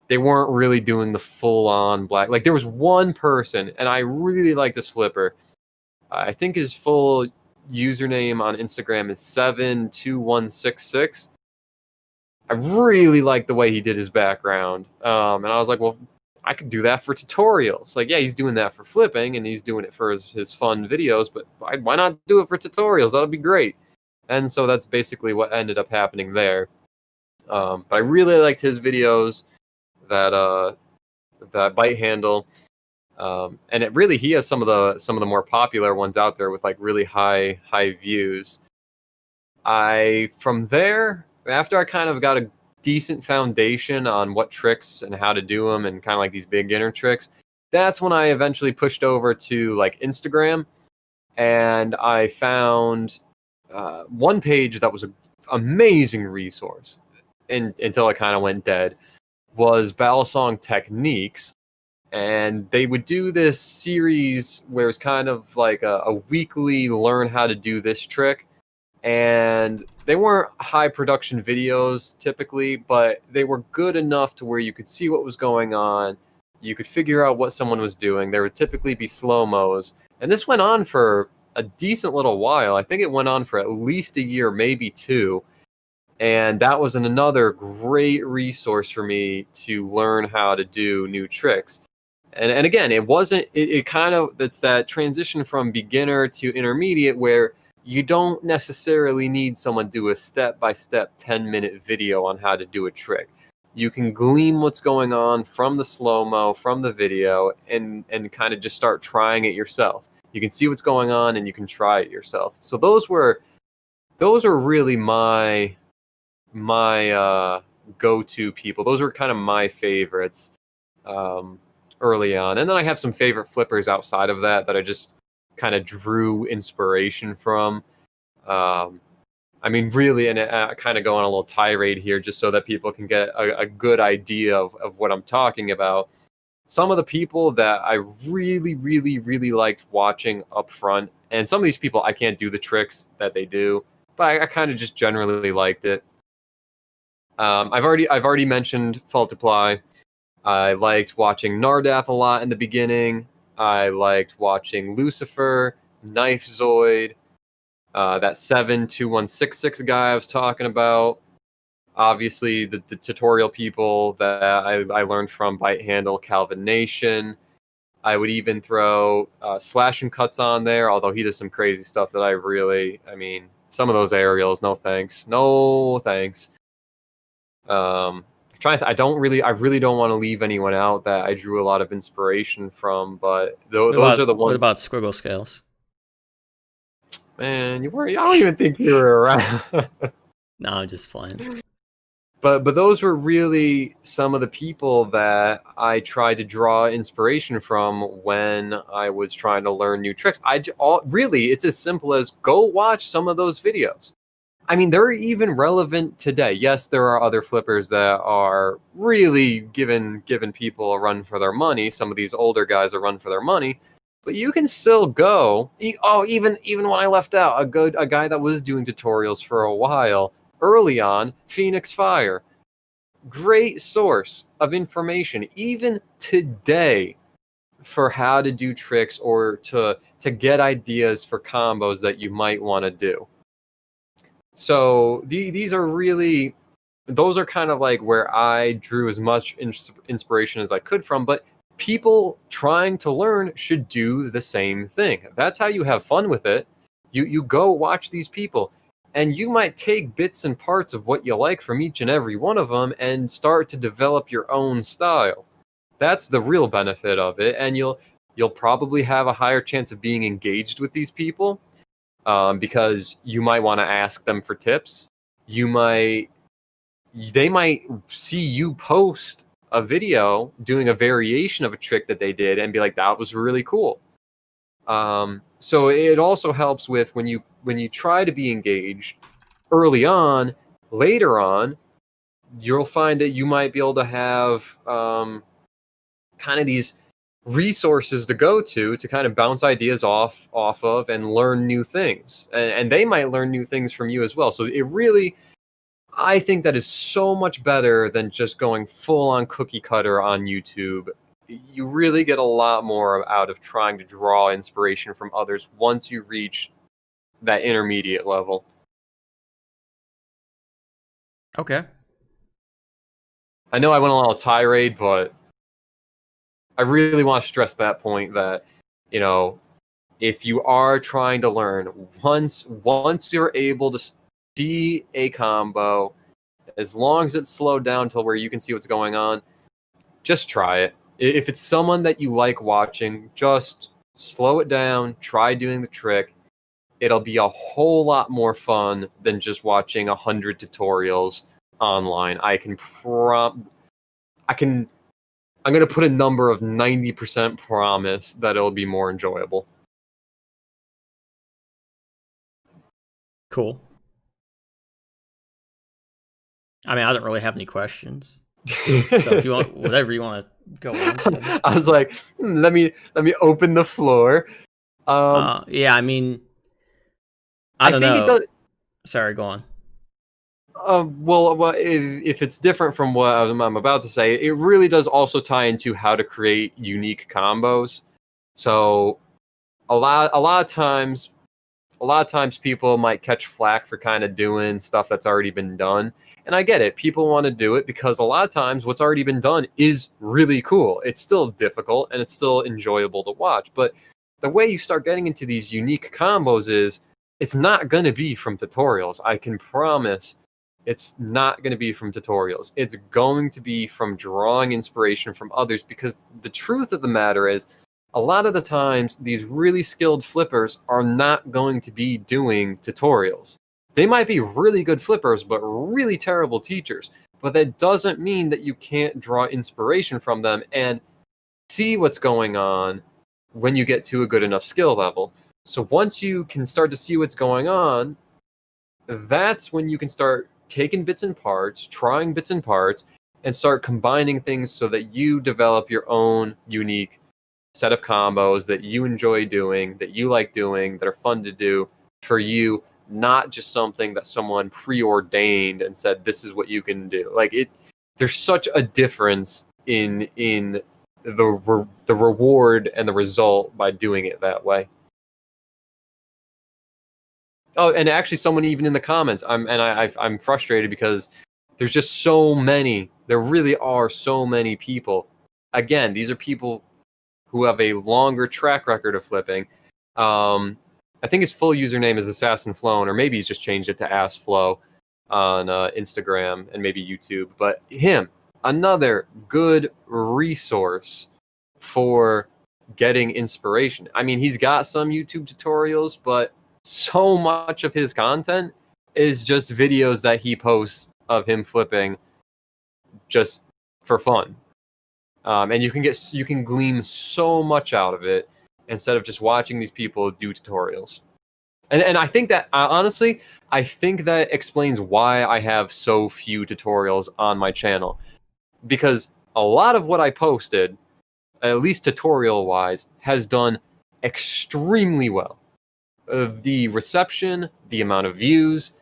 they weren't really doing the full on black. Like there was one person, and I really like this flipper. I think his full username on Instagram is 72166. I really liked the way he did his background. And I was like, well, I could do that for tutorials. Like, yeah, he's doing that for flipping and he's doing it for his fun videos, but why not do it for tutorials? That'll be great. And so that's basically what ended up happening there. But I really liked his videos, that bite handle. And it really, he has some of the more popular ones out there with like really high views. From there, after I kind of got a decent foundation on what tricks and how to do them and kind of like these beginner tricks, that's when I eventually pushed over to like Instagram, and I found one page that was an amazing resource until it kind of went dead, was Balisong Techniques. And they would do this series where it's kind of like a weekly learn how to do this trick. And they weren't high production videos typically, but they were good enough to where you could see what was going on. You could figure out what someone was doing. There would typically be slow-mos. And this went on for a decent little while. I think it went on for at least a year, maybe two. And that was another great resource for me to learn how to do new tricks. And again, it kind of, it's that transition from beginner to intermediate where you don't necessarily need someone to do a step-by-step 10-minute video on how to do a trick. You can glean what's going on from the slow-mo, from the video, and kind of just start trying it yourself. You can see what's going on and you can try it yourself. So those were really my go-to people. Those were kind of my favorites early on. And then I have some favorite flippers outside of that I just kind of drew inspiration from. I mean, really, and I kind of go on a little tirade here just so that people can get a good idea of what I'm talking about. Some of the people that I really, really, really liked watching up front, and some of these people, I can't do the tricks that they do, but I kind of just generally liked it. I've already mentioned Faultiply. I liked watching Nardath a lot in the beginning. I liked watching Lucifer, Knife Zoid, that 72166 guy I was talking about. Obviously, the tutorial people that I learned from, Bite Handle, Calvin Nation. I would even throw Slash and Cuts on there, although he does some crazy stuff that I mean, some of those aerials, no thanks. No thanks. I really don't want to leave anyone out that I drew a lot of inspiration from, but those are the ones. What about Squiggle Scales? Man, I don't even think you were around. No, I'm just playing. But those were really some of the people that I tried to draw inspiration from when I was trying to learn new tricks. Really, it's as simple as go watch some of those videos. I mean, they're even relevant today. Yes, there are other flippers that are really giving people a run for their money. Some of these older guys a run for their money, but you can still go. Even when I left out a guy that was doing tutorials for a while early on, Phoenix Fire, great source of information even today for how to do tricks or to get ideas for combos that you might want to do. So these are really, those are kind of like where I drew as much inspiration as I could from, but people trying to learn should do the same thing. That's how you have fun with it. You go watch these people, and you might take bits and parts of what you like from each and every one of them and start to develop your own style. That's the real benefit of it, and you'll probably have a higher chance of being engaged with these people. Because you might want to ask them for tips. They might see you post a video doing a variation of a trick that they did and be like, that was really cool. So it also helps with when you try to be engaged early on. Later on, you'll find that you might be able to have kind of these resources to go to kind of bounce ideas off of and learn new things, and they might learn new things from you as well. So it really, I think that is so much better than just going full on cookie cutter on YouTube. You really get a lot more out of trying to draw inspiration from others once you reach that intermediate level. Okay. I know I went on a little tirade, but I really want to stress that point that, you know, if you are trying to learn, once you're able to see a combo, as long as it's slowed down to where you can see what's going on, just try it. If it's someone that you like watching, just slow it down, try doing the trick. It'll be a whole lot more fun than just watching 100 tutorials online. I'm going to put a number of 90% promise that it'll be more enjoyable. Cool. I mean, I don't really have any questions. So if you want, whatever you want to go on. So. I was like, let me open the floor. Yeah, I mean, I don't know. Sorry, go on. Well, if it's different from what I'm about to say, it really does also tie into how to create unique combos. So a lot of times people might catch flack for kind of doing stuff that's already been done. And I get it. People want to do it because a lot of times what's already been done is really cool. It's still difficult and it's still enjoyable to watch. But the way you start getting into these unique combos is it's not going to be from tutorials. I can promise it's not going to be from tutorials. It's going to be from drawing inspiration from others, because the truth of the matter is, a lot of the times, these really skilled flippers are not going to be doing tutorials. They might be really good flippers, but really terrible teachers. But that doesn't mean that you can't draw inspiration from them and see what's going on when you get to a good enough skill level. So once you can start to see what's going on, that's when you can start taking bits and parts, trying bits and parts, and start combining things so that you develop your own unique set of combos that you enjoy doing, that you like doing, that are fun to do for you, not just something that someone preordained and said this is what you can do. Like there's such a difference in the reward and the result by doing it that way. Oh, and actually, someone even in the comments, I'm frustrated because there's just so many. There really are so many people. Again, these are people who have a longer track record of flipping. I think his full username is Assassin Flown, or maybe he's just changed it to AssFlow on Instagram and maybe YouTube. But him, another good resource for getting inspiration. I mean, he's got some YouTube tutorials, but so much of his content is just videos that he posts of him flipping just for fun. And you can glean so much out of it instead of just watching these people do tutorials. And I think that, honestly, I think that explains why I have so few tutorials on my channel. Because a lot of what I posted, at least tutorial-wise, has done extremely well. The reception, the amount of views,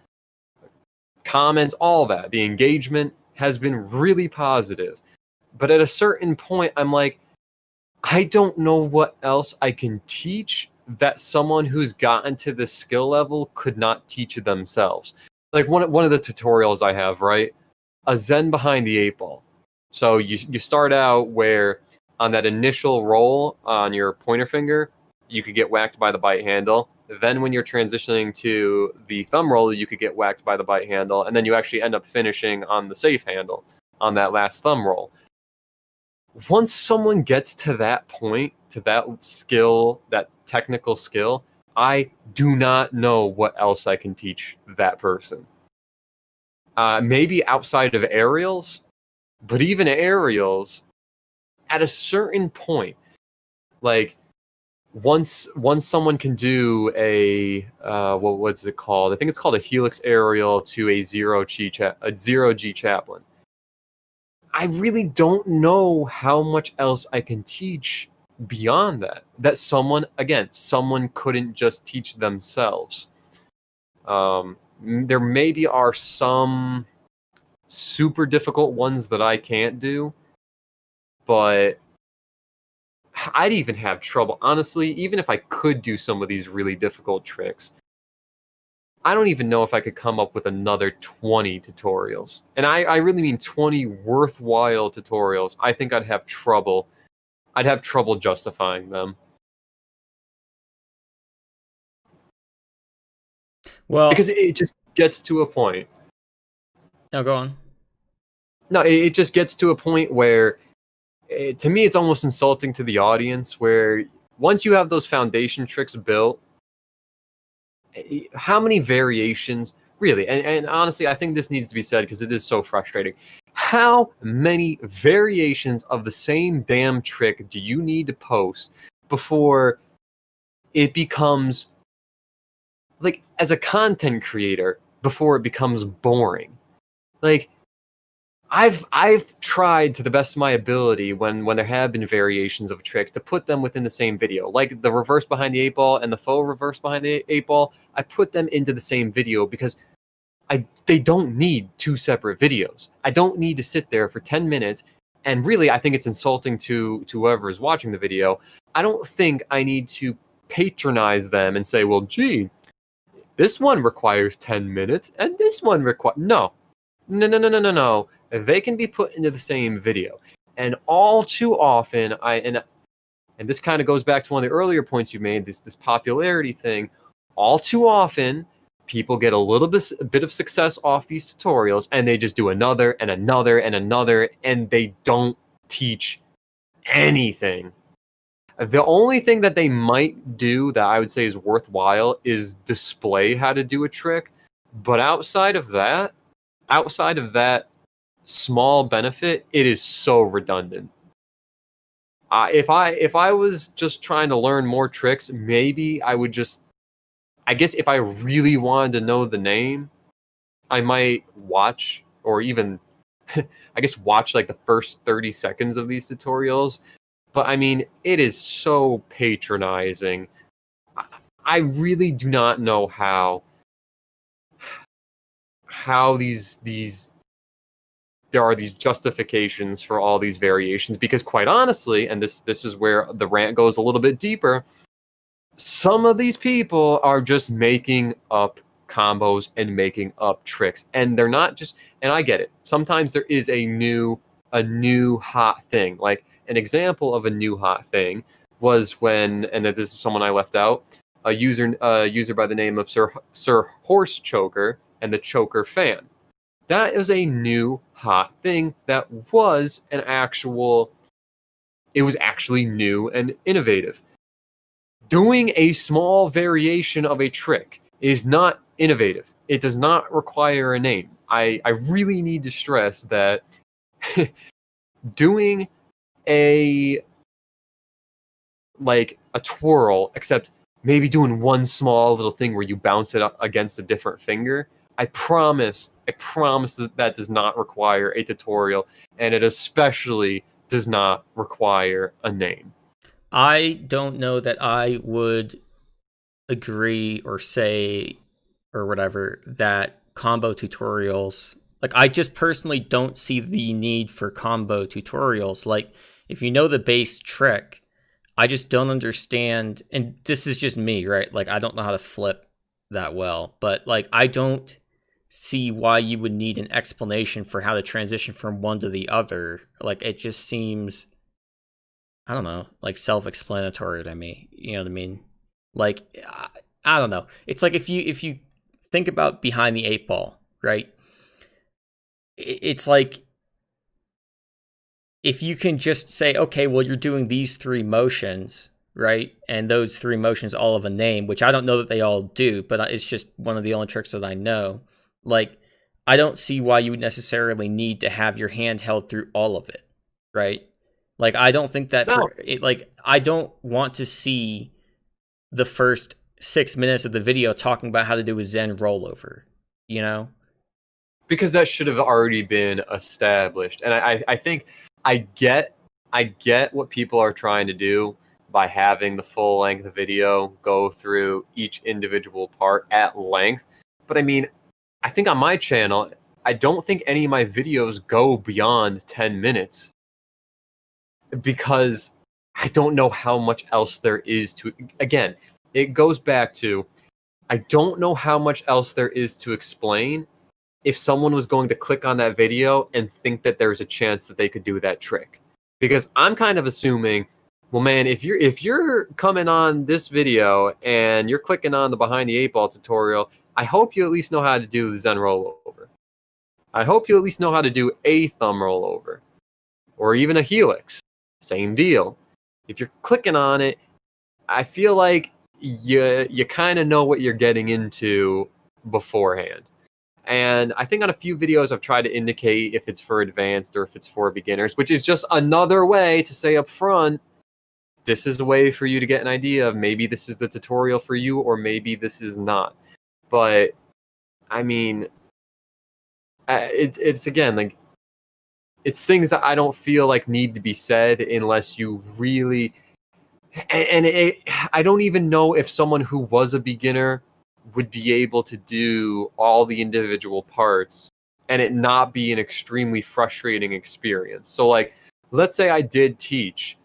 comments, all that, the engagement has been really positive. But at a certain point, I'm like, I don't know what else I can teach that someone who's gotten to this skill level could not teach themselves. Like one of the tutorials I have, right? A Zen behind the 8-ball. So you start out where on that initial roll on your pointer finger, you could get whacked by the bite handle. Then when you're transitioning to the thumb roll, you could get whacked by the bite handle. And then you actually end up finishing on the safe handle on that last thumb roll. Once someone gets to that point, to that skill, that technical skill, I do not know what else I can teach that person. Maybe outside of aerials, but even aerials, at a certain point, like once someone can do a what's it called? I think it's called a helix aerial to a zero G chaplain. I really don't know how much else I can teach beyond that. That someone couldn't just teach themselves. There maybe are some super difficult ones that I can't do, but I'd even have trouble. Honestly, even if I could do some of these really difficult tricks, I don't even know if I could come up with another 20 tutorials. And I really mean 20 worthwhile tutorials. I think I'd have trouble. I'd have trouble justifying them. Well, Because it just gets to a point. no, go on. No, it just gets to a point where, to me, it's almost insulting to the audience, where once you have those foundation tricks built, how many variations, really, and honestly, I think this needs to be said because it is so frustrating. How many variations of the same damn trick do you need to post before it becomes, like, as a content creator, before it becomes boring? Like, I've tried to the best of my ability when there have been variations of a trick to put them within the same video, like the reverse behind the 8 ball and the faux reverse behind the 8 ball. I put them into the same video because they don't need two separate videos. I don't need to sit there for 10 minutes, and really, I think it's insulting to whoever is watching the video. I don't think I need to patronize them and say, well, gee, this one requires 10 minutes and this one requires... No. No. They can be put into the same video. And all too often, and this kind of goes back to one of the earlier points you made, this popularity thing. All too often, people get a bit of success off these tutorials, and they just do another and another and another, and they don't teach anything. The only thing that they might do that I would say is worthwhile is display how to do a trick. But outside of that small benefit, it is so redundant. If I was just trying to learn more tricks, maybe I would just, I guess if I really wanted to know the name, I might watch, or even I guess watch like the first 30 seconds of these tutorials. But I mean, it is so patronizing. I really do not know how these there are these justifications for all these variations, because quite honestly, and this is where the rant goes a little bit deeper, some of these people are just making up combos and making up tricks, and they're not just, and I get it, sometimes there is a new hot thing. Like, an example of a new hot thing was when, and this is someone I left out, a user by the name of Sir Horse Choker and the Choker Fan. That is a new hot thing that was it was actually new and innovative. Doing a small variation of a trick is not innovative. It does not require a name. I really need to stress that doing a twirl, except maybe doing one small little thing where you bounce it up against a different finger, I promise that does not require a tutorial, and it especially does not require a name. I don't know that I would agree or say or whatever that combo tutorials, like, I just personally don't see the need for combo tutorials. Like, if you know the base trick, I just don't understand, and this is just me, right? Like, I don't know how to flip that well, but like, I don't see why you would need an explanation for how to transition from one to the other. Like, it just seems, I don't know, like, self-explanatory to me. You know what I mean? Like, I don't know. It's like, if you think about behind the 8 ball, right? It's like, if you can just say, okay, well, you're doing these 3 motions, right? And those 3 motions all have a name, which I don't know that they all do, but it's just one of the only tricks that I know. Like, I don't see why you would necessarily need to have your hand held through all of it, right? Like, I don't think that No. I don't want to see the first 6 minutes of the video talking about how to do a Zen rollover, you know? because that should have already been established. And I think I get what people are trying to do by having the full length video go through each individual part at length. But I mean, I think on my channel, I don't think any of my videos go beyond 10 minutes because I don't know how much else there is to, again, it goes back to, I don't know how much else there is to explain if someone was going to click on that video and think that there's a chance that they could do that trick. Because I'm kind of assuming, well, man, if you're coming on this video and you're clicking on the behind the eight ball tutorial, I hope you at least know how to do the Zen rollover. I hope you at least know how to do a thumb rollover or even a helix. Same deal. If you're clicking on it, I feel like you kind of know what you're getting into beforehand. And I think on a few videos I've tried to indicate if it's for advanced or if it's for beginners, which is just another way to say up front, this is a way for you to get an idea of maybe this is the tutorial for you or maybe this is not. But I mean, it's again, like, it's things that I don't feel like need to be said unless you really, I don't even know if someone who was a beginner would be able to do all the individual parts and it not be an extremely frustrating experience. So like, let's say I did teach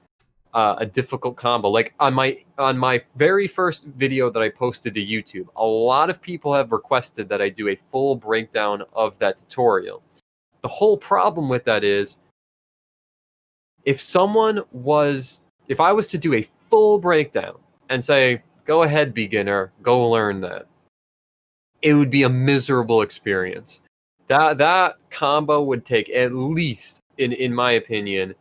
a difficult combo, like on my very first video that I posted to YouTube, a lot of people have requested that I do a full breakdown of that tutorial. The whole problem with that is, if I was to do a full breakdown and say, go ahead, beginner, go learn that, it would be a miserable experience. That combo would take at least, in my opinion,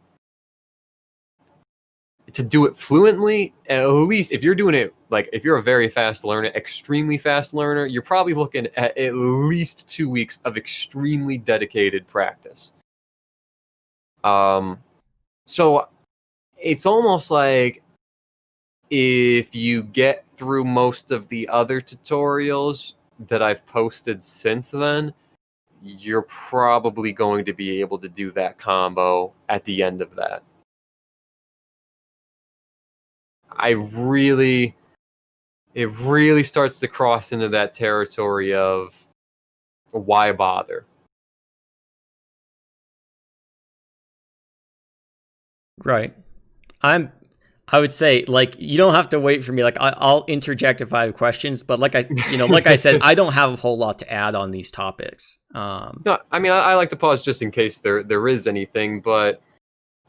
to do it fluently, at least if you're doing it, like if you're a very fast learner, extremely fast learner, you're probably looking at least 2 weeks of extremely dedicated practice. So it's almost like if you get through most of the other tutorials that I've posted since then, you're probably going to be able to do that combo at the end of that. It really starts to cross into that territory of why bother? Right. I would say, like, you don't have to wait for me. Like, I'll interject if I have questions, but like I said, I don't have a whole lot to add on these topics. No, I mean, I like to pause just in case there is anything, but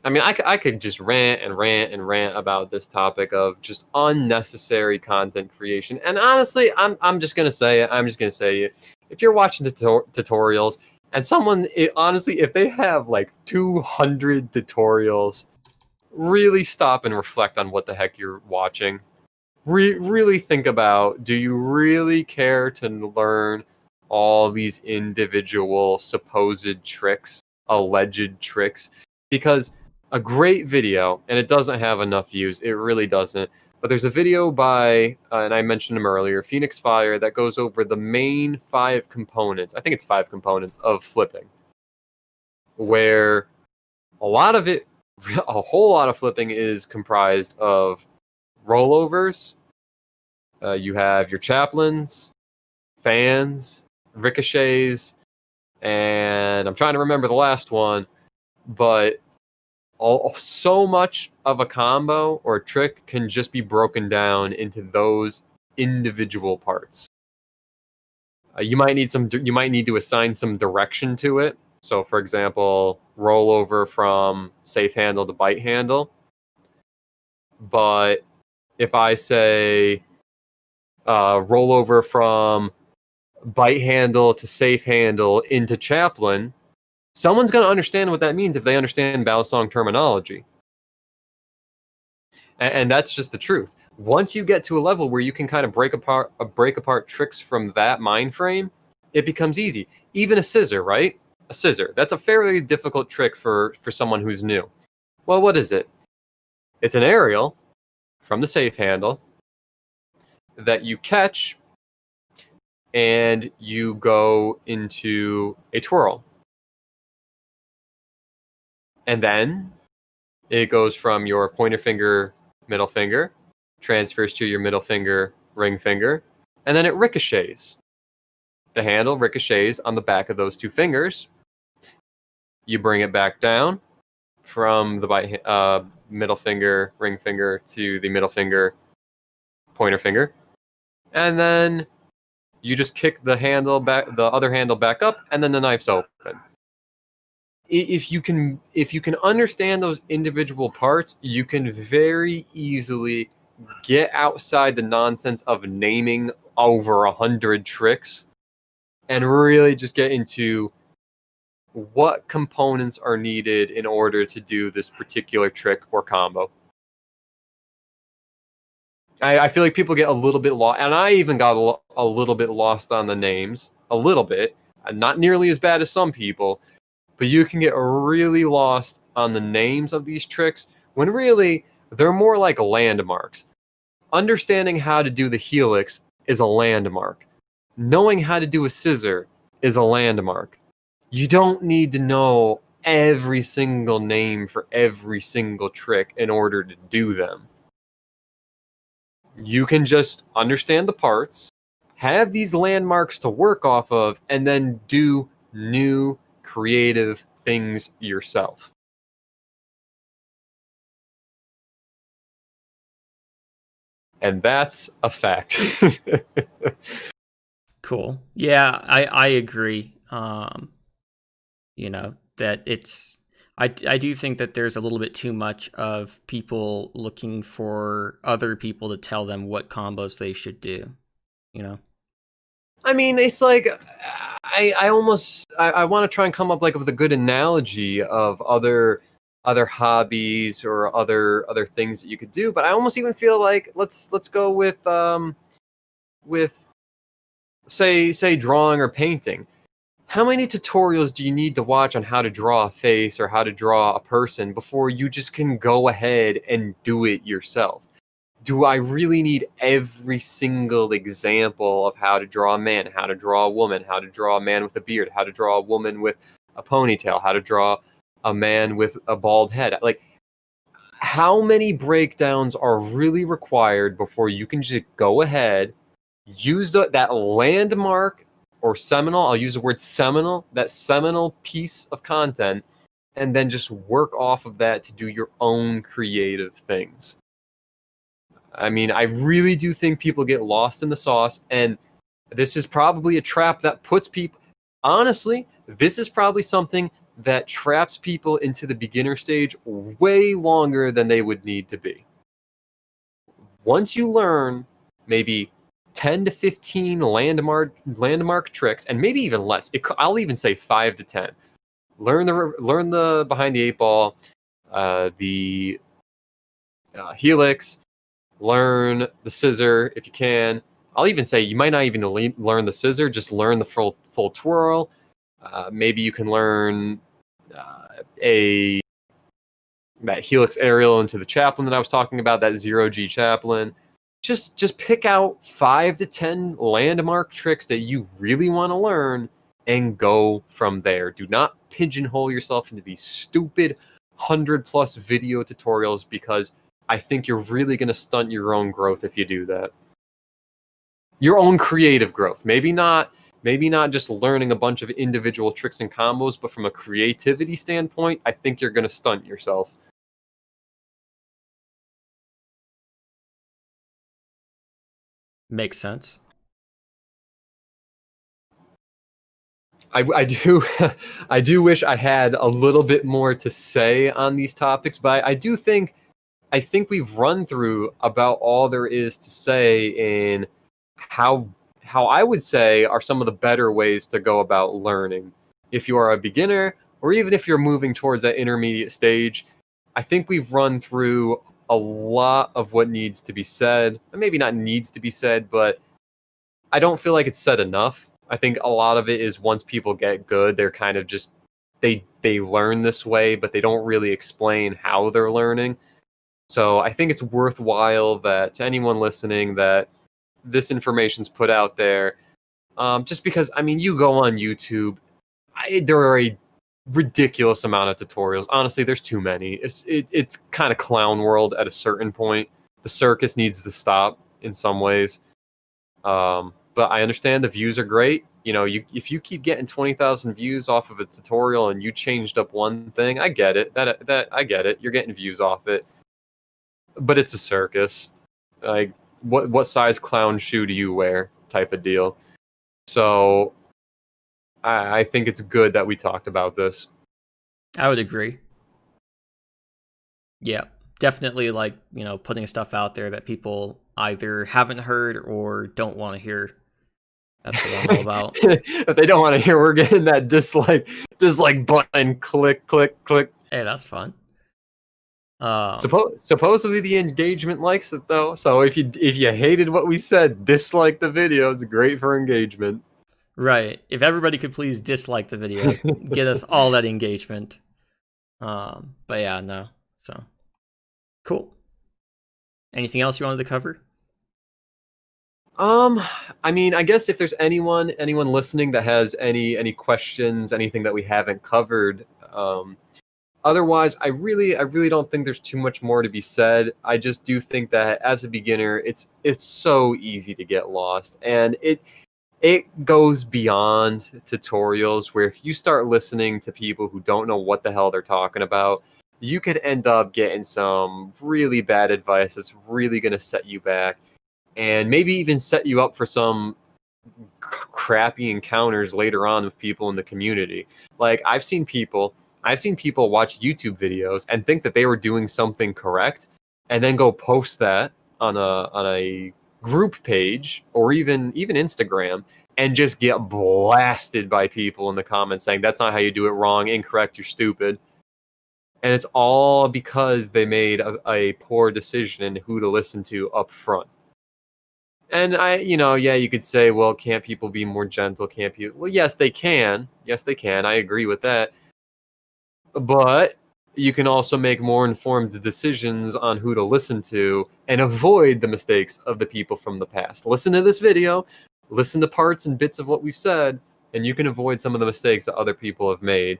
I mean, I could just rant and rant and rant about this topic of just unnecessary content creation. And honestly, I'm just gonna say it. I'm just gonna say it. If you're watching tutorials and honestly, if they have like 200 tutorials, really stop and reflect on what the heck you're watching. Really think about, do you really care to learn all these individual supposed tricks, alleged tricks? Because a great video, and it doesn't have enough views, it really doesn't, but there's a video by, and I mentioned him earlier, Phoenix Fire, that goes over the main 5 components, I think it's 5 components of flipping, where a whole lot of flipping is comprised of rollovers, you have your chaplains, fans, ricochets, and I'm trying to remember the last one, but so much of a combo or a trick can just be broken down into those individual parts. You might need to assign some direction to it. So, for example, rollover from safe handle to bite handle. But if I say rollover from bite handle to safe handle into chaplain, someone's going to understand what that means if they understand Balisong terminology. And that's just the truth. Once you get to a level where you can kind of break apart tricks from that mind frame, it becomes easy. Even a scissor, right? A scissor. That's a fairly difficult trick for someone who's new. Well, what is it? It's an aerial from the safe handle that you catch and you go into a twirl. And then it goes from your pointer finger, middle finger, transfers to your middle finger, ring finger, and then it ricochets. The handle ricochets on the back of those two fingers. You bring it back down from the middle finger, ring finger to the middle finger, pointer finger, and then you just kick the other handle back up, and then the knife's open. If you can understand those individual parts, you can very easily get outside the nonsense of naming over 100 tricks and really just get into what components are needed in order to do this particular trick or combo. I feel like people get a little bit lost, and I even got a little bit lost on the names, a little bit, not nearly as bad as some people, but you can get really lost on the names of these tricks when really they're more like landmarks. Understanding how to do the helix is a landmark. Knowing how to do a scissor is a landmark. You don't need to know every single name for every single trick in order to do them. You can just understand the parts, have these landmarks to work off of, and then do new creative things yourself. And that's a fact. Cool. Yeah, I agree. That it's I do think that there's a little bit too much of people looking for other people to tell them what combos they should do. I mean, it's like I want to try and come up like with a good analogy of other hobbies or other things that you could do, but I almost even feel like let's go with say drawing or painting. How many tutorials do you need to watch on how to draw a face or how to draw a person before you just can go ahead and do it yourself? Do I really need every single example of how to draw a man, how to draw a woman, how to draw a man with a beard, how to draw a woman with a ponytail, how to draw a man with a bald head? Like, how many breakdowns are really required before you can just go ahead, use that landmark or seminal, I'll use the word seminal, that seminal piece of content, and then just work off of that to do your own creative things? I mean, I really do think people get lost in the sauce, and this is probably a trap that puts people... Honestly, this is probably something that traps people into the beginner stage way longer than they would need to be. Once you learn maybe 10 to 15 landmark tricks, and maybe even less, I'll even say 5 to 10. Learn the behind the eight ball, the helix, learn the scissor if you can. I'll even say you might not even learn the scissor, just learn the full twirl. Maybe you can learn that helix aerial into the chaplain that I was talking about, that 0G chaplain. Just pick out 5 to 10 landmark tricks that you really want to learn and go from there. Do not pigeonhole yourself into these stupid 100+ video tutorials, because I think you're really going to stunt your own growth if you do that. Your own creative growth. Maybe not just learning a bunch of individual tricks and combos, but from a creativity standpoint, I think you're going to stunt yourself. Makes sense. I do I do wish I had a little bit more to say on these topics, but I think we've run through about all there is to say in how I would say are some of the better ways to go about learning. If you are a beginner, or even if you're moving towards that intermediate stage, I think we've run through a lot of what needs to be said. Maybe not needs to be said, but I don't feel like it's said enough. I think a lot of it is once people get good, they're kind of just, they learn this way, but they don't really explain how they're learning. So I think it's worthwhile that to anyone listening, that this information's put out there. Just because, I mean, you go on YouTube, there are a ridiculous amount of tutorials. Honestly, there's too many. It's kind of clown world at a certain point. The circus needs to stop in some ways. But I understand the views are great. You know, if you keep getting 20,000 views off of a tutorial and you changed up one thing, I get it. That I get it. You're getting views off it. But it's a circus. Like, what size clown shoe do you wear? Type of deal. So I think it's good that we talked about this. I would agree. Yeah, definitely, like, you know, putting stuff out there that people either haven't heard or don't want to hear. That's what I'm all about. If they don't want to hear, we're getting that dislike button, click, click, click. Hey, that's fun. Supposedly the engagement likes it though. So if you hated what we said, dislike the video. It's great for engagement. Right. If everybody could please dislike the video, get us all that engagement. But yeah, no. So cool. Anything else you wanted to cover? I mean, I guess if there's anyone listening that has any questions, anything that we haven't covered, otherwise, I really don't think there's too much more to be said. I just do think that as a beginner, it's so easy to get lost, and it goes beyond tutorials, where if you start listening to people who don't know what the hell they're talking about, you could end up getting some really bad advice that's really going to set you back, and maybe even set you up for some crappy encounters later on with people in the community. Like, I've seen people watch YouTube videos and think that they were doing something correct, and then go post that on a group page or even Instagram, and just get blasted by people in the comments saying that's not how you do it, wrong, incorrect, you're stupid. And it's all because they made a poor decision in who to listen to up front. And you could say, well, can't people be more gentle? Can't people? Well, yes, they can. Yes, they can. I agree with that. But you can also make more informed decisions on who to listen to and avoid the mistakes of the people from the past. Listen to this video, listen to parts and bits of what we've said, and you can avoid some of the mistakes that other people have made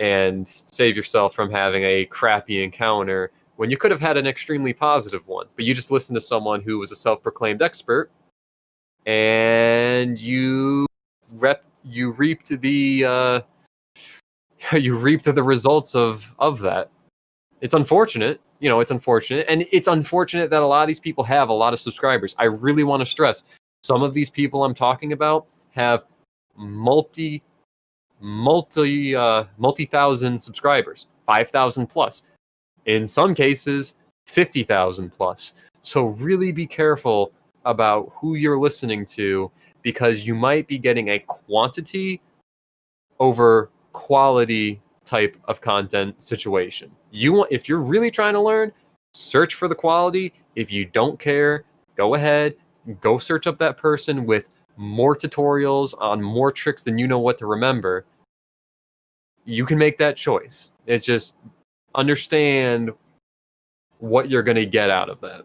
and save yourself from having a crappy encounter when you could have had an extremely positive one. But you just listened to someone who was a self-proclaimed expert, and you reaped the results of that. It's unfortunate, it's unfortunate, and it's unfortunate that a lot of these people have a lot of subscribers. I really want to stress, some of these people I'm talking about have multi-thousand subscribers, 5,000 plus, in some cases 50,000 plus. So really be careful about who you're listening to, because you might be getting a quantity over quality type of content situation. If you're really trying to learn, search for the quality. If you don't care, go ahead, go search up that person with more tutorials on more tricks than you know what to remember. You can make that choice. It's just understand what you're going to get out of that.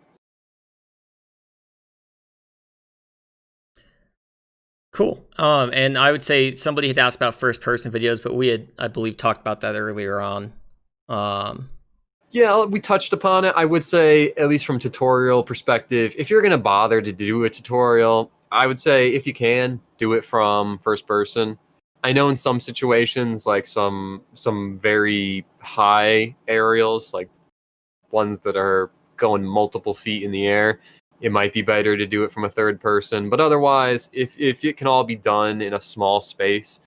Cool. And I would say somebody had asked about first-person videos, but we had, I believe, talked about that earlier on. Yeah, we touched upon it. I would say, at least from tutorial perspective, if you're going to bother to do a tutorial, I would say if you can, do it from first person. I know in some situations, like some very high aerials, like ones that are going multiple feet in the air, it might be better to do it from a third person. But otherwise, if it can all be done in a small space,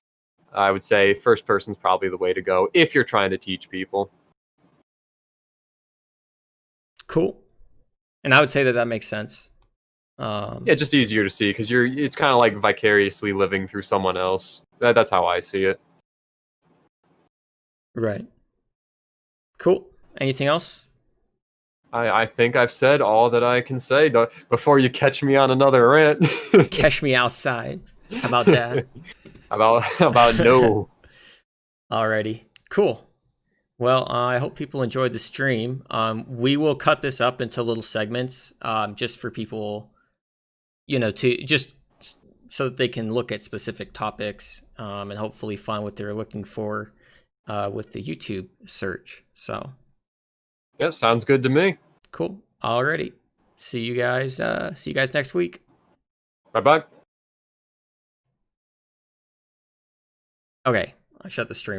I would say first person's probably the way to go if you're trying to teach people. Cool. And I would say that makes sense. Yeah, just easier to see, because it's kind of like vicariously living through someone else. That's how I see it. Right. Cool. Anything else? I think I've said all that I can say before you catch me on another rant. Catch me outside. How about that? about no. Alrighty. Cool. Well, I hope people enjoyed the stream. We will cut this up into little segments, just for people, to just so that they can look at specific topics and hopefully find what they're looking for with the YouTube search. So, Yeah, sounds good to me. cool. Alrighty. See you guys. See you guys next week. Bye bye. Okay, I shut the stream.